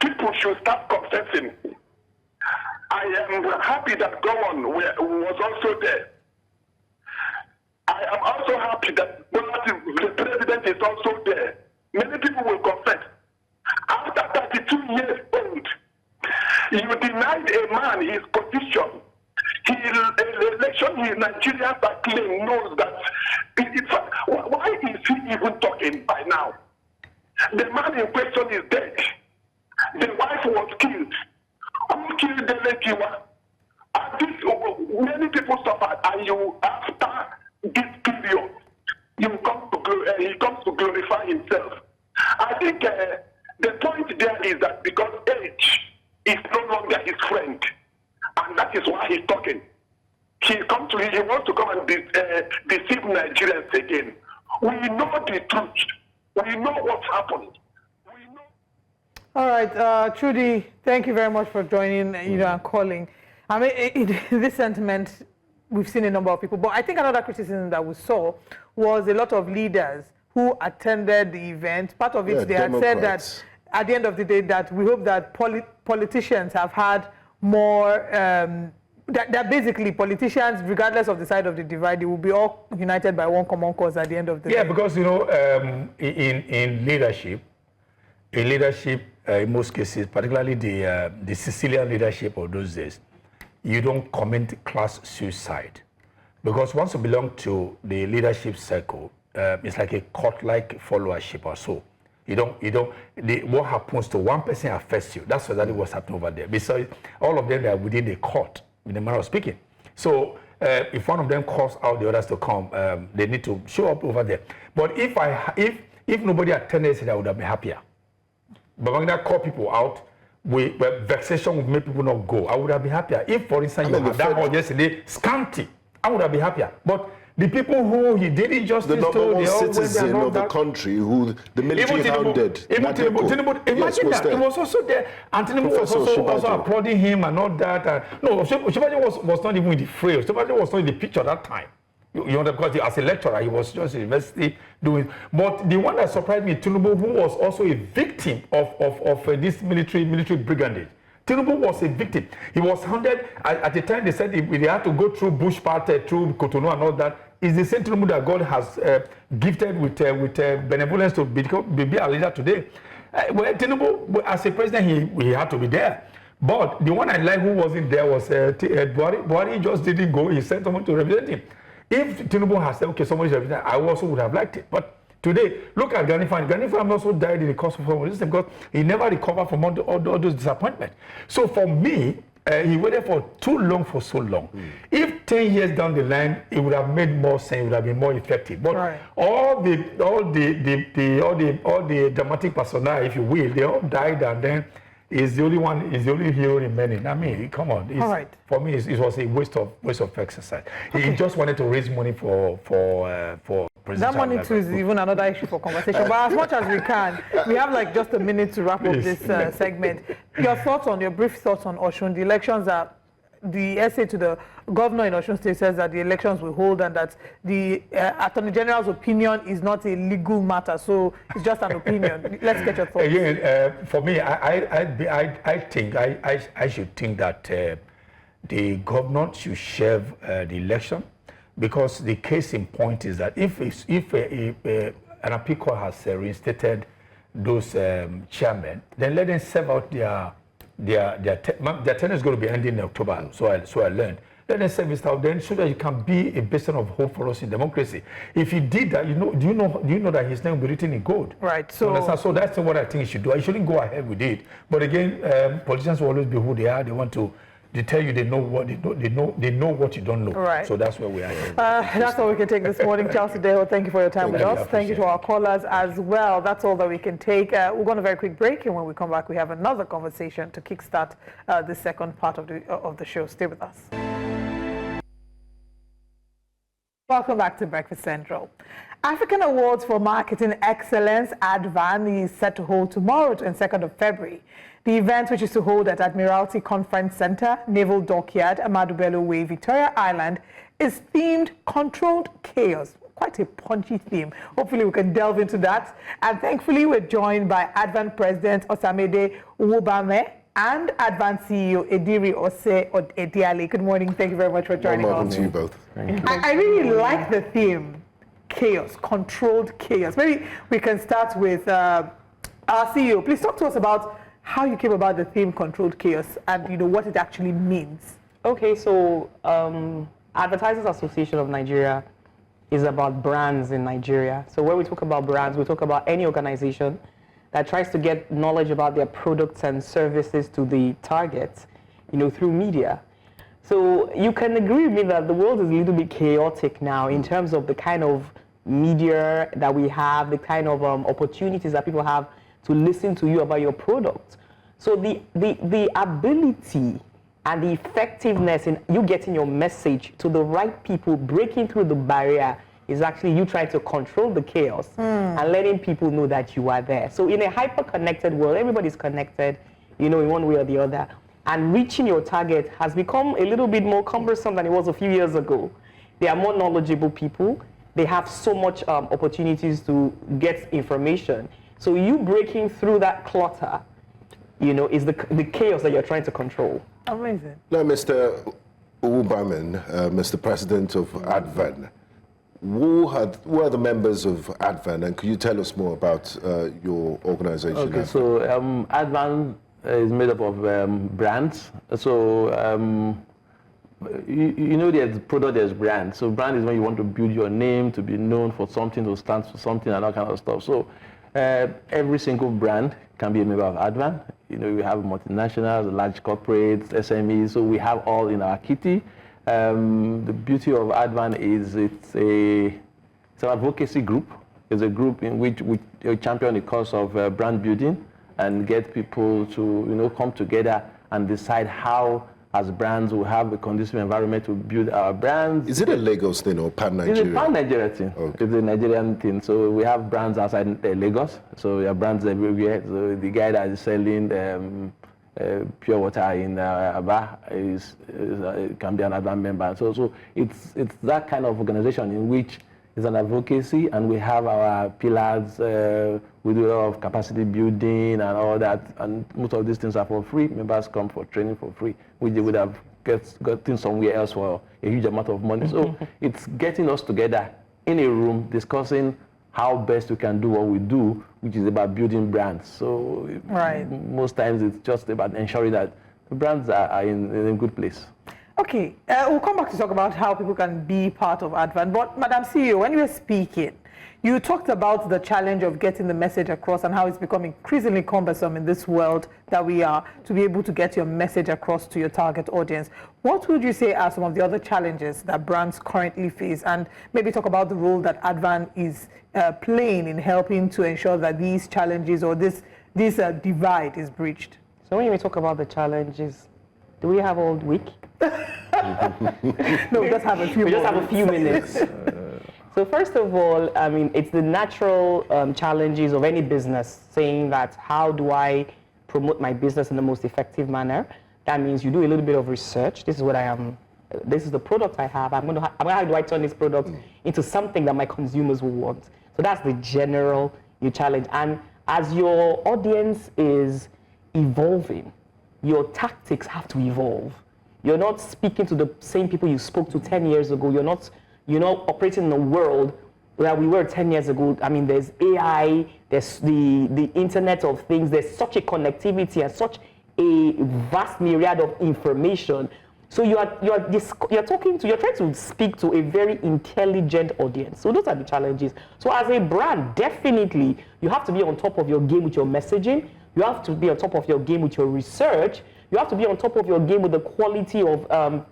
People should start confessing. I am happy that Gowon was also there. I am also happy that the president is also there. Many people will confess. After 32 years old, you denied a man his position. Election in Nigeria claim knows that. Why is he even talking by now? The man in question is dead. The wife was killed. Who killed the Lekiwa? Many people suffered, and you, after this period, he comes to glorify himself. I think the point there is that because age is no longer his friend, and that is why he's talking. He wants to come and deceive Nigerians again. We know the truth. We know what's happened. All right, Trudy, thank you very much for joining, and calling. I mean, this sentiment, we've seen a number of people, but I think another criticism that we saw was a lot of leaders who attended the event. Part of it, they had said that at the end of the day, that we hope that politicians have had more, that basically politicians, regardless of the side of the divide, they will be all united by one common cause at the end of the day. Yeah, because, in leadership, in most cases, particularly the Sicilian leadership of those days, you don't commit class suicide. Because once you belong to the leadership circle, it's like a cult-like followership or so. What happens to one person affects you. That's exactly what's happening over there. Besides, all of them are within the court, in the manner of speaking. So if one of them calls out the others to come, they need to show up over there. But if nobody attended, I would have been happier. But when I call people out, vexation would make people not go. I would have been happier. If, for instance, you had that all yesterday, scanty, I would have been happier. But the people who he didn't just the number one citizen of the country who the military hounded. Imagine that. He was also there. And Tinubu was also applauding him and all that. No, Shibaji was not even in the fray. Shibaji was not in the picture at that time. You know, because as a lecturer, he was just in university doing. But the one that surprised me, Tinubu, who was also a victim of this military brigandage. Tinubu was a victim. He was hounded. At the time, they said they had to go through Bush party, through Cotonou and all that. is the same Tinubu that God has gifted with benevolence to be our leader today. Well, Tinubu, as a president, he had to be there. But the one I like who wasn't there was Buhari. Buhari just didn't go. He sent someone to represent him. If Tinubu had said, okay, somebody should represent, I also would have liked it. But today, look at Gani Fan. Gani Fan also died in the course of this because he never recovered from all those disappointments. So for me, he waited for too long for so long. If 10 years down the line, it would have made more sense, it would have been more effective. But all the dramatic personnel, if you will, they all died, and then is the only hero remaining. I mean, come on. For me, it was a waste of exercise. He just wanted to raise money for that money too is even another issue for conversation. But as much as we can, we have like just a minute to wrap up this segment. Your brief thoughts on Osun. The elections are, the essay to the governor in Osun State says that the elections will hold and that the Attorney General's opinion is not a legal matter. So it's just an opinion. Let's get your thoughts. Again, for me, I should think that the governor should shelve the election. Because the case in point is that if an appeal court has reinstated those chairmen, then let them serve out their tenure is going to be ending in October. So I learned. Let them serve it out then, so that it can be a basin of hope for us in democracy. If he did that, do you know that his name will be written in gold? Right. So that's what I think he should do. I shouldn't go ahead with it. But again, politicians will always be who they are. They want to. They tell you they know what you don't know. Right. So that's where we are here. That's all we can take this morning. Chelsea Deho, thank you for your time with us. Thank you to our callers as well. That's all that we can take. We're going to a very quick break, and when we come back, we have another conversation to kickstart the second part of the show. Stay with us. Welcome back to Breakfast Central. African Awards for Marketing Excellence ADVAN is set to hold tomorrow, 22nd of February. The event, which is to hold at Admiralty Conference Center, Naval Dockyard, Ahmadu Bello Way, Victoria Island, is themed Controlled Chaos. Quite a punchy theme. Hopefully we can delve into that. And thankfully we're joined by ADVAN President Osamide Uwubame and ADVAN CEO Ediri Ose Ediale. Good morning. Thank you very much for joining us. Welcome to you both. Thank you. I really like the theme, chaos, controlled chaos. Maybe we can start with our CEO. Please talk to us about how you came about the theme Controlled Chaos and what it actually means. Okay, so Advertisers Association of Nigeria is about brands in Nigeria. So when we talk about brands, we talk about any organization that tries to get knowledge about their products and services to the target, through media. So you can agree with me that the world is a little bit chaotic now in terms of the kind of media that we have, the kind of opportunities that people have to listen to you about your product. So the ability and the effectiveness in you getting your message to the right people, breaking through the barrier, is actually you trying to control the chaos and letting people know that you are there. So in a hyper-connected world, everybody's connected, in one way or the other. And reaching your target has become a little bit more cumbersome than it was a few years ago. There are more knowledgeable people. They have so much opportunities to get information. So you breaking through that clutter, is the chaos that you're trying to control. Amazing. Now, Mr. Uwubame, Mr. President of ADVAN, who are the members of ADVAN, and could you tell us more about your organization? Okay, so ADVAN is made up of brands. So there's product, there's brand. So brand is when you want to build your name to be known for something, to stand for something, and that kind of stuff. So every single brand can be a member of ADVAN. We have multinationals, large corporates, SMEs, so we have all in our kitty. The beauty of ADVAN is it's an advocacy group. It's a group in which we champion the cause of brand building and get people to come together and decide how, as brands, we have a conducive environment to build our brands. Is it a Lagos thing or pan-Nigeria? It's a pan-Nigeria thing. Okay. It's a Nigerian thing. So we have brands outside Lagos. So we have brands everywhere. So the guy that is selling pure water in Aba can be an ADVAN member. So it's that kind of organization in which it's an advocacy, and we have our pillars. We do a lot of capacity building and all that, and most of these things are for free. Members come for training for free, which they would have gotten somewhere else for a huge amount of money. So it's getting us together in a room discussing how best we can do what we do, which is about building brands. So most times it's just about ensuring that the brands are in a good place. Okay, we'll come back to talk about how people can be part of Advan. But Madam CEO, when you were speaking, you talked about the challenge of getting the message across and how it's become increasingly cumbersome in this world that we are to be able to get your message across to your target audience. What would you say are some of the other challenges that brands currently face, and maybe talk about the role that Advan is playing in helping to ensure that these challenges or this divide is breached? So when we talk about the challenges, do we have all week? No, we just have a few We just have a few minutes. So first of all, I mean, it's the natural challenges of any business, saying that how do I promote my business in the most effective manner? That means you do a little bit of research. This is what I am. This is the product I have. How do I turn this product into something that my consumers will want? So that's the general challenge. And as your audience is evolving, your tactics have to evolve. You're not speaking to the same people you spoke to 10 years ago. You're not operating in a world where we were 10 years ago. I mean, there's AI, there's the Internet of Things, there's such a connectivity and such a vast myriad of information. So you're trying to speak to a very intelligent audience. So those are the challenges. So as a brand, definitely you have to be on top of your game with your messaging. You have to be on top of your game with your research. You have to be on top of your game with the quality of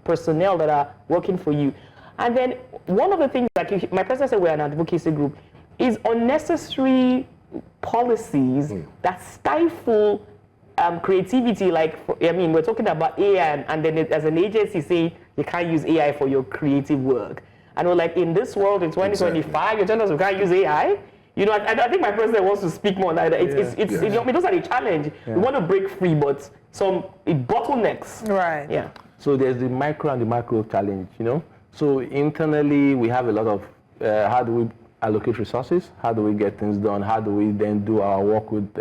personnel that are working for you. And then one of the things, like my president said, we're an advocacy group, is unnecessary policies that stifle creativity. Like, we're talking about AI, and then as an agency say you can't use AI for your creative work. And we're like, in this world in 2025, you're telling us we can't use AI? I think my president wants to speak more on that. Those are the challenge. We want to break free, but some bottlenecks. Right. Yeah. So there's the micro and the macro challenge, So internally, we have a lot of how do we allocate resources? How do we get things done? How do we then do our work with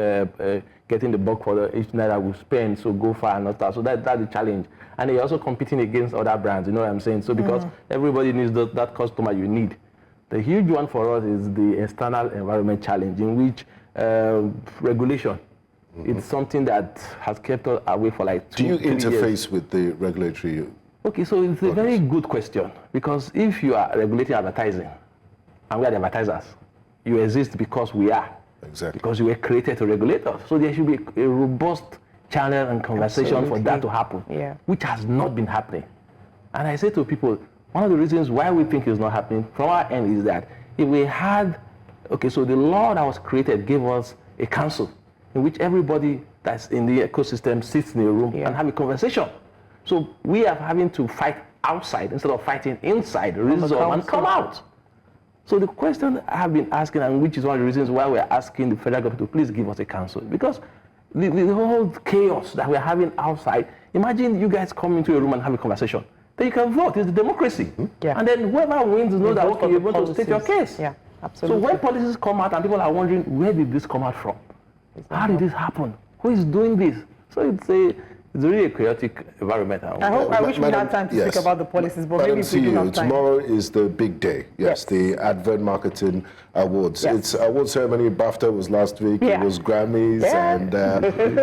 getting the buck for each naira we spend, so go far and not far. So that's the challenge. And you're also competing against other brands, you know what I'm saying? So because everybody needs that customer you need. The huge one for us is the external environment challenge, in which regulation, it's something that has kept us away for like 2 years. Do you interface with the regulatory? Okay, so it's a very good question, because if you are regulating advertising, and we are the advertisers, you exist because we are. Exactly. Because you were created to regulate us. So there should be a robust channel and conversation for that to happen, which has not been happening. And I say to people, one of the reasons why we think it's not happening from our end is that if we had, so the law that was created gave us a council in which everybody that's in the ecosystem sits in a room and have a conversation. So we are having to fight outside instead of fighting inside, resolve and come out. So the question I have been asking, and which is one of the reasons why we're asking the federal government to please give us a council, because the whole chaos that we're having outside, imagine you guys come into a room and have a conversation. Then you can vote. It's democracy. And then whoever wins knows that, okay, you're going to state your case. Yeah, absolutely. So when policies come out and people are wondering, where did this come out from? How did this happen? Who is doing this? So it's really a chaotic environment. I wish we had time to speak about the policies, but Madam maybe if we do have time. Tomorrow is the big day. Yes, the Advent Marketing Awards. It's award ceremony. BAFTA was last week. It was Grammys and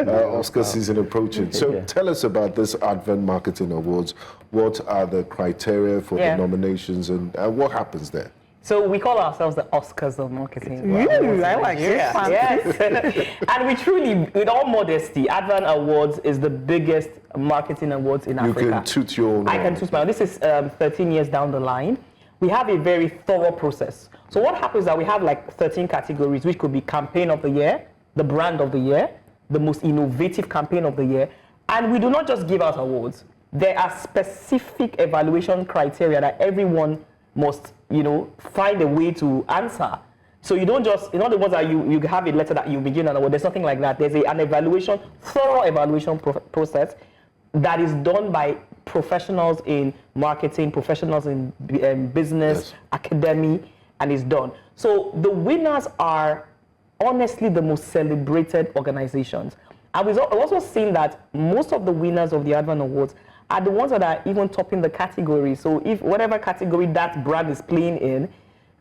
Oscar season approaching. So tell us about this Advent Marketing Awards. What are the criteria for the nominations, and what happens there? So we call ourselves the Oscars of marketing. I like it. Yes. And we truly, with all modesty, Advan Awards is the biggest marketing awards in Africa. You can toot your own. I can toot my own. This is 13 years down the line. We have a very thorough process. So what happens is that we have like 13 categories, which could be campaign of the year, the brand of the year, the most innovative campaign of the year. And we do not just give out awards. There are specific evaluation criteria that everyone must, find a way to answer. So you don't just, the ones that you have a letter that you begin an award. There's nothing like that. There's an evaluation, thorough evaluation process that is done by professionals in marketing, professionals in business, academy, and is done. So the winners are honestly the most celebrated organizations. And we've also seen that most of the winners of the Advan Awards are the ones that are even topping the category. So if whatever category that brand is playing in,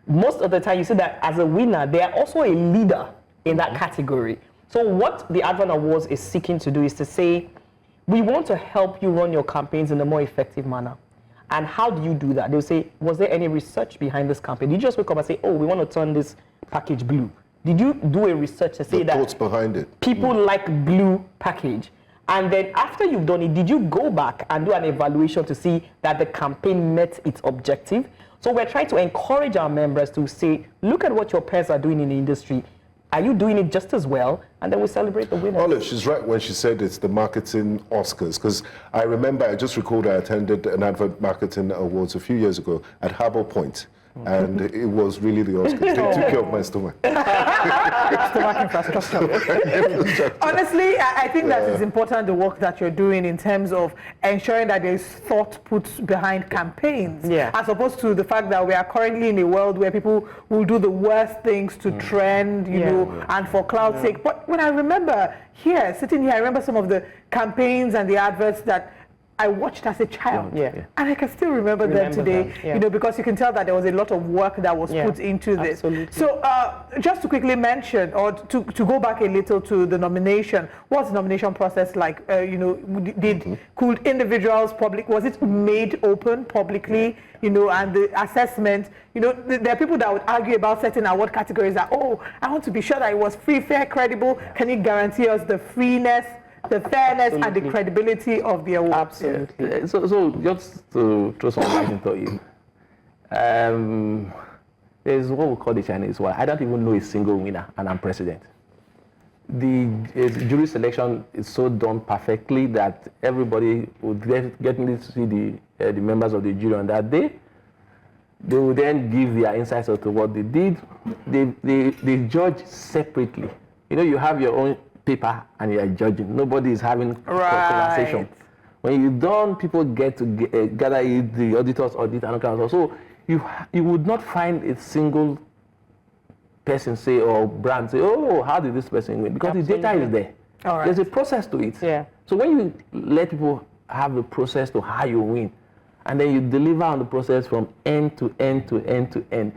most of the time you see that as a winner, they are also a leader in that category. So what the Advan Awards is seeking to do is to say, we want to help you run your campaigns in a more effective manner. And how do you do that? They'll say, was there any research behind this campaign? Did you just wake up and say, oh, we want to turn this package blue? Did you do a research to say that thoughts behind it? People like blue package? And then after you've done it, did you go back and do an evaluation to see that the campaign met its objective? So we're trying to encourage our members to say, look at what your peers are doing in the industry. Are you doing it just as well? And then we celebrate the winners. Olive, she's right when she said it's the marketing Oscars, because I remember, I just recalled I attended an advert marketing awards a few years ago at Harbour Point, and it was really the Oscars. They took care of my stomach. Honestly, I think that is important, the work that you're doing in terms of ensuring that there's thought put behind campaigns, as opposed to the fact that we are currently in a world where people will do the worst things to trend, you know, and for cloud's sake. But when I remember sitting here, I remember some of the campaigns and the adverts that I watched as a child, and I can still remember them today, you know, because you can tell that there was a lot of work that was put into this. Absolutely. So just to quickly mention, or to go back a little to the nomination, what's the nomination process like? You know, could individuals was it made open publicly, you know, and the assessment, you know, there are people that would argue about certain award categories that, oh, I want to be sure that it was free, fair, credible. Can you guarantee us the freeness, the fairness, and the credibility of the award? Absolutely. So just to throw some light into it, there's what we call the Chinese wall. I don't even know a single winner, and I'm president. The jury selection is so done perfectly that everybody would get to see the members of the jury on that day. They will then give their insights as to what they did. They judge separately. You know, you have your own paper and you are judging. Nobody is having conversation. When you're done, people get to gather it, the auditors audit and all. So you would not find a single person say or brand say, oh, how did this person win? Because the data is there. There's a process to it. So when you let people have a process to how you win, and then you deliver on the process from end to end to end to end.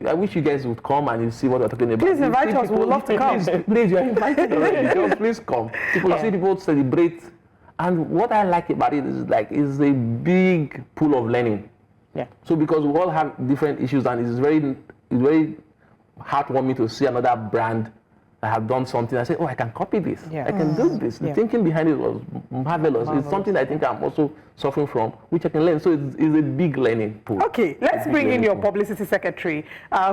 I wish you guys would come and you see what we're talking about. Please invite us. We'd love to come. Please, you're invited already. Just please come. People see people celebrate. And what I like about it is it's a big pool of learning. So because we all have different issues, and it's very heartwarming to see another brand I have done something. I say, oh, I can copy this. I can do this. The thinking behind it was marvelous. It's something I think I'm also suffering from, which I can learn. So it's a big learning pool. Okay, let's bring in your publicity secretary,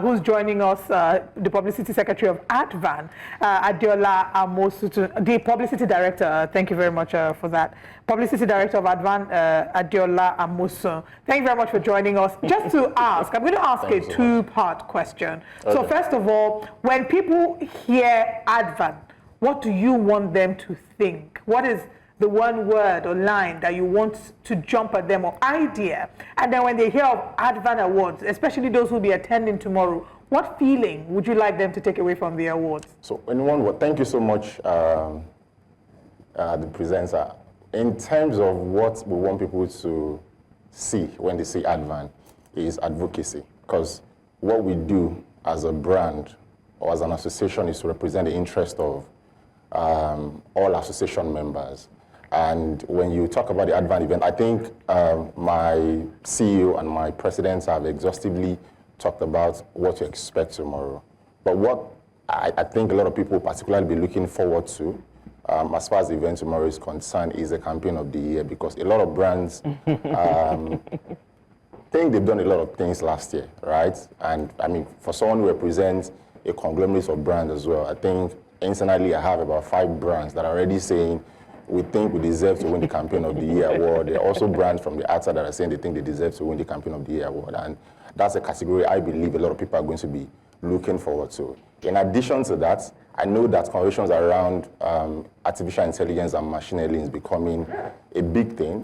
who's joining us, the publicity secretary of Advan, Adeola Amosu, the publicity director. Thank you very much for that. Publicity director of Advan, Adeola Amosu. Thank you very much for joining us. Just to ask, I'm going to ask a two-part question. So first of all, when people hear Advan, what do you want them to think? What is the one word or line that you want to jump at them, or idea? And then when they hear of Advan Awards, especially those who will be attending tomorrow, what feeling would you like them to take away from the awards? So in one word, thank you so much, the presenter. In terms of what we want people to see when they see Advan is advocacy, because what we do as a brand or as an association is to represent the interest of all association members. And when you talk about the Advan event, I think my CEO and my presidents have exhaustively talked about what to expect tomorrow. But what I think a lot of people particularly be looking forward to, as far as the event tomorrow is concerned, is the campaign of the year, because a lot of brands think they've done a lot of things last year, right? And I mean, for someone who represents a conglomerate of brands as well, I think instantly I have about 5 brands that are already saying we think we deserve to win the Campaign of the Year award. There are also brands from the outside that are saying they think they deserve to win the Campaign of the Year award. And that's a category I believe a lot of people are going to be looking forward to. In addition to that, I know that conversations around artificial intelligence and machine learning is becoming a big thing,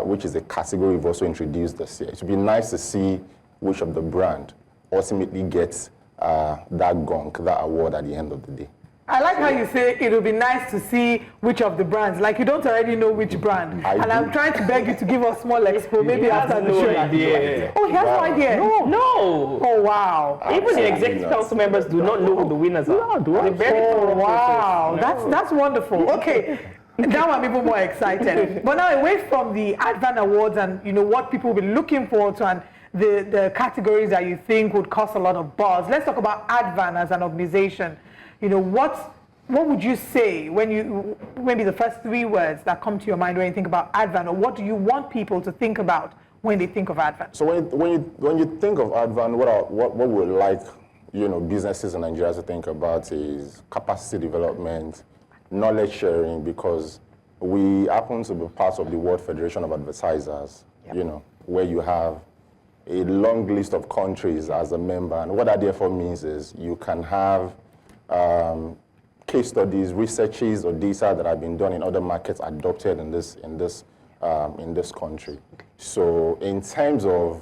which is a category we've also introduced this year. It would be nice to see which of the brand ultimately gets that gong, that award at the end of the day. I like how you say it would be nice to see which of the brands. Like you don't already know which brand. I'm trying to beg you to give us small expo, maybe after the show. Idea. Oh, he has no idea. No. Oh wow. Even the executive council members do not know who the winners are. Oh wow. That's wonderful. Okay. Now I'm even more excited. But now away from the Advan Awards and what people will be looking forward to and the categories that you think would cause a lot of buzz, let's talk about Advan as an organization. What would you say when maybe the first 3 words that come to your mind when you think about Advan, or what do you want people to think about when they think of Advan? So when you think of Advan, what we would like businesses in Nigeria to think about is capacity development, knowledge sharing, because we happen to be part of the World Federation of Advertisers. Where you have a long list of countries as a member, and what that therefore means is you can have case studies, researches, or data that have been done in other markets adopted in this country. So in terms of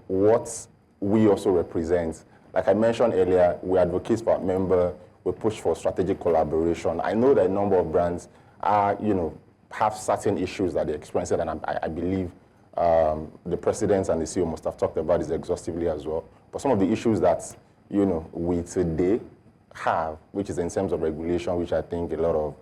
what we also represent, like I mentioned earlier, we advocate for our member, we push for strategic collaboration. I know that a number of brands are have certain issues that they experience, and I believe the president and the CEO must have talked about this exhaustively as well. But some of the issues that we today have, which is in terms of regulation, which I think a lot of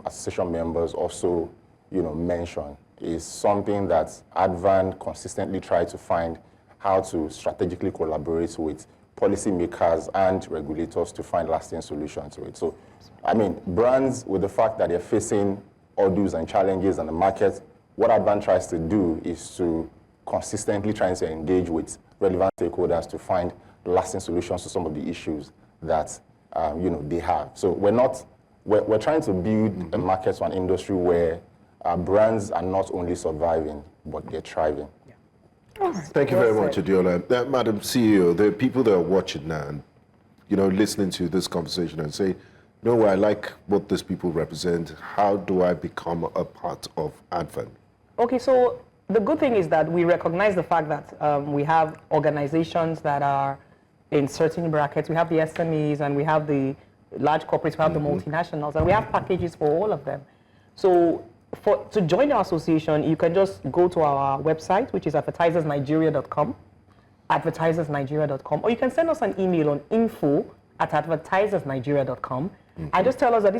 association members also, mention, is something that Advan consistently try to find how to strategically collaborate with policymakers and regulators to find lasting solutions to it. So, I mean, brands, with the fact that they're facing odds and challenges in the market, what Advan tries to do is to consistently try to engage with relevant stakeholders to find lasting solutions to some of the issues that they have. So we're trying to build a market or an industry where brands are not only surviving, but they're thriving. Thank you very much, Adiola. Madam CEO, there are people that are watching now and listening to this conversation and say, I like what these people represent. How do I become a part of Advan? Okay, so the good thing is that we recognize the fact that we have organizations that are in certain brackets. We have the SMEs and we have the large corporates, we have the multinationals, and we have packages for all of them. So to join our association, you can just go to our website, which is advertisersnigeria.com, advertisersnigeria.com, or you can send us an email on info@advertisersnigeria.com, and just tell us that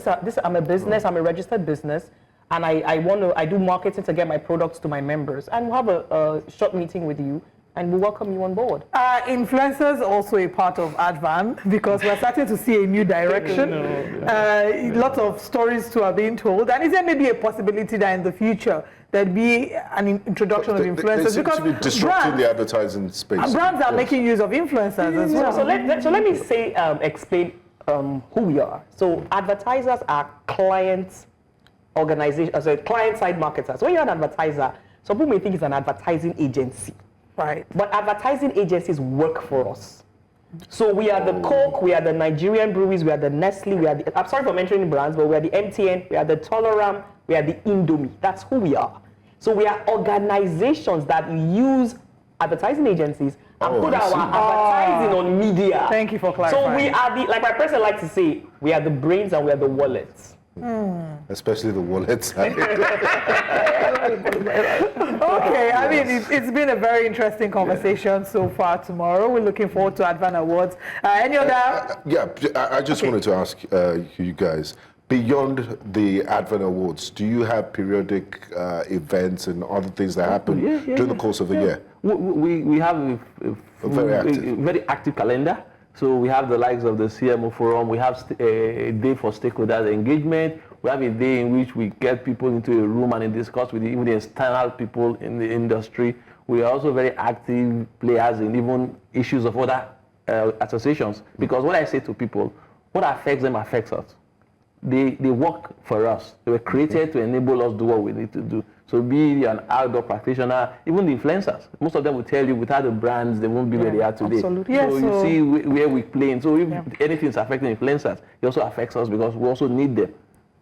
I'm a business, I'm a registered business, and I do marketing to get my products to my members, and we'll have a short meeting with you, and we welcome you on board. Influencers also a part of Advan, because we're starting to see a new direction. Lots of stories are being told. And is there maybe a possibility that in the future there'd be an introduction of influencers? They seem to be disrupting the advertising space. Brands are making use of influencers as well. So let me say, explain who we are. So advertisers are clients, organizations, client-side marketers. When you're an advertiser, some people may think it's an advertising agency. Right. But advertising agencies work for us. So we are the Coke, we are the Nigerian breweries, we are the Nestle, we are the, I'm sorry for mentioning brands, but we are the MTN, we are the Toleram, we are the Indomie. That's who we are. So we are organizations that use advertising agencies and put our advertising on media. Thank you for clarifying. So we are the, like my president likes to say, we are the brains and we are the wallets. Especially the wallets. Okay, I mean, it's been a very interesting conversation so far tomorrow. We're looking forward to Advan Awards. Any other? I just wanted to ask you guys, beyond the Advan Awards, do you have periodic events and other things that happen during the course of the year? We have a very active calendar. So we have the likes of the CMO Forum, we have a day for stakeholder engagement, we have a day in which we get people into a room and discuss with even the external people in the industry. We are also very active players in even issues of other associations. Because what I say to people, what affects them affects us. They work for us. They were created to enable us to do what we need to do. So be an outdoor practitioner, even the influencers. Most of them will tell you without the brands, they won't be where they are today. Absolutely. So you see where we play. So if anything is affecting influencers, it also affects us because we also need them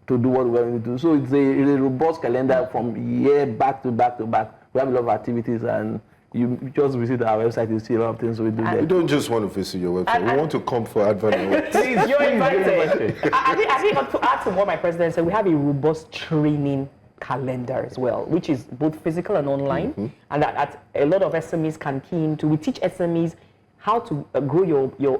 to do what we want to do. So it's a robust calendar from year back to back to back. We have a lot of activities and You just visit our website, you see a lot of things we do there. We don't just want to visit your website. We want to come for advert. Please, you're invited. I think to add to what my president said, we have a robust training calendar as well, which is both physical and online, and that a lot of SMEs can key into. We teach SMEs how to grow your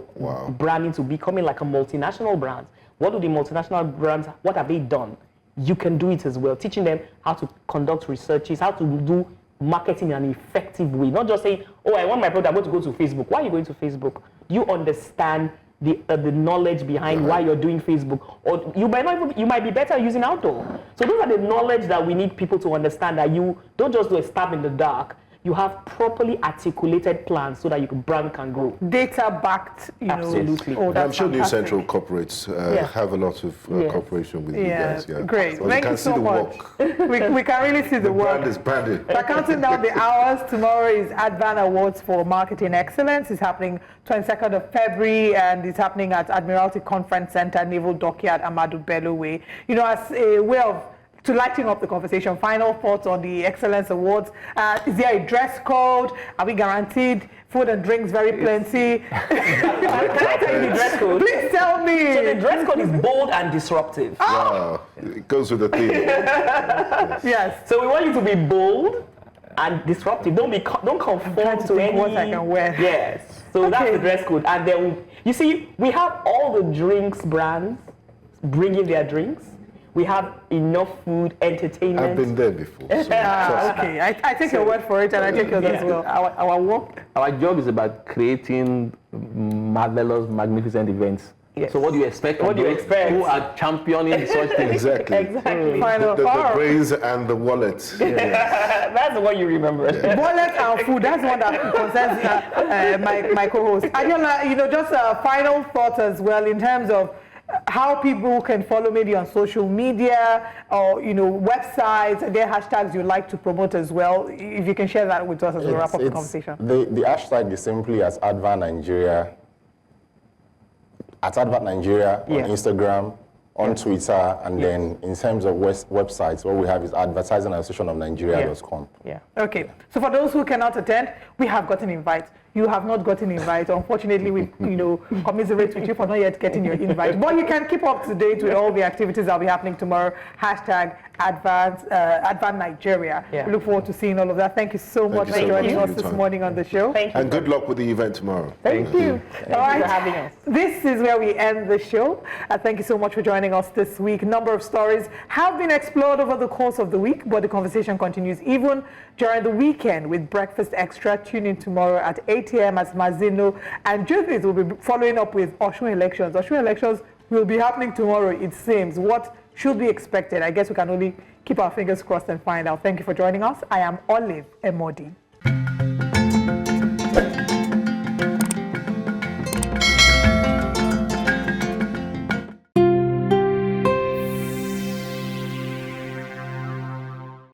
brand into becoming like a multinational brand. What do the multinational brands, what have they done? You can do it as well, teaching them how to conduct researches, how to do marketing in an effective way. Not just saying, oh, I want my product, I'm going to go to Facebook. Why are you going to Facebook? Do you understand the knowledge behind why you're doing Facebook? Or you might be better using outdoor. So those are the knowledge that we need people to understand, that you don't just do a stab in the dark. You have properly articulated plans so that your brand can grow. Data-backed, Absolutely. Oh, I'm sure New Central corporates have a lot of cooperation with you guys. Yeah, great. So Thank you so much. we can really see the work. Brand is branded. We're counting down the hours. Tomorrow is Advan Awards for Marketing Excellence. It's happening 22nd of February, and it's happening at Admiralty Conference Center, Naval Dockyard, Amadou Bello Way. As a way of to lighten up the conversation, final thoughts on the Excellence Awards. Is there a dress code? Are we guaranteed food and drinks very plenty? Can I tell you the dress code? Please tell me. So the dress code is bold and disruptive. Wow. It goes with the theme. Yes. So we want you to be bold and disruptive. Don't conform to any. What I can wear. Yes. So that's the dress code. And then you see, we have all the drinks brands bringing their drinks. We have enough food, entertainment. I've been there before. So Okay, I take your word for it, and I take yours as well. Our job is about creating marvelous, magnificent events. Yes. So what do you expect? What do you expect? Who are championing such things? Exactly. Exactly. The brains and the wallet. That's the one you remember. Wallet and food, that's one that concerns my co-host. Adiola, just a final thought as well in terms of how people can follow maybe on social media or websites, and their hashtags you like to promote as well. If you can share that with us as we wrap up the conversation. The hashtag is simply as Advan Nigeria, at Advan Nigeria on Instagram, on Twitter, and then in terms of websites, what we have is advertising-association-of-nigeria.com. Yeah. Okay. So for those who cannot attend, we have gotten invite. You have not gotten invite. Unfortunately, we commiserate with you for not yet getting your invite. But you can keep up to date with all the activities that will be happening tomorrow. Hashtag Advan Nigeria. Yeah. We look forward to seeing all of that. Thank you so much for joining us this morning on the show. Thank you. And good luck with the event tomorrow. Thank you. All right. Thank you for having us. This is where we end the show. Thank you so much for joining us this week. A number of stories have been explored over the course of the week, but the conversation continues even during the weekend with Breakfast Extra. Tune in tomorrow at 8 a.m. as Mazino and Judith will be following up with Osun elections. Osun elections will be happening tomorrow, it seems. What should be expected? I guess we can only keep our fingers crossed and find out. Thank you for joining us. I am Olive Emodi.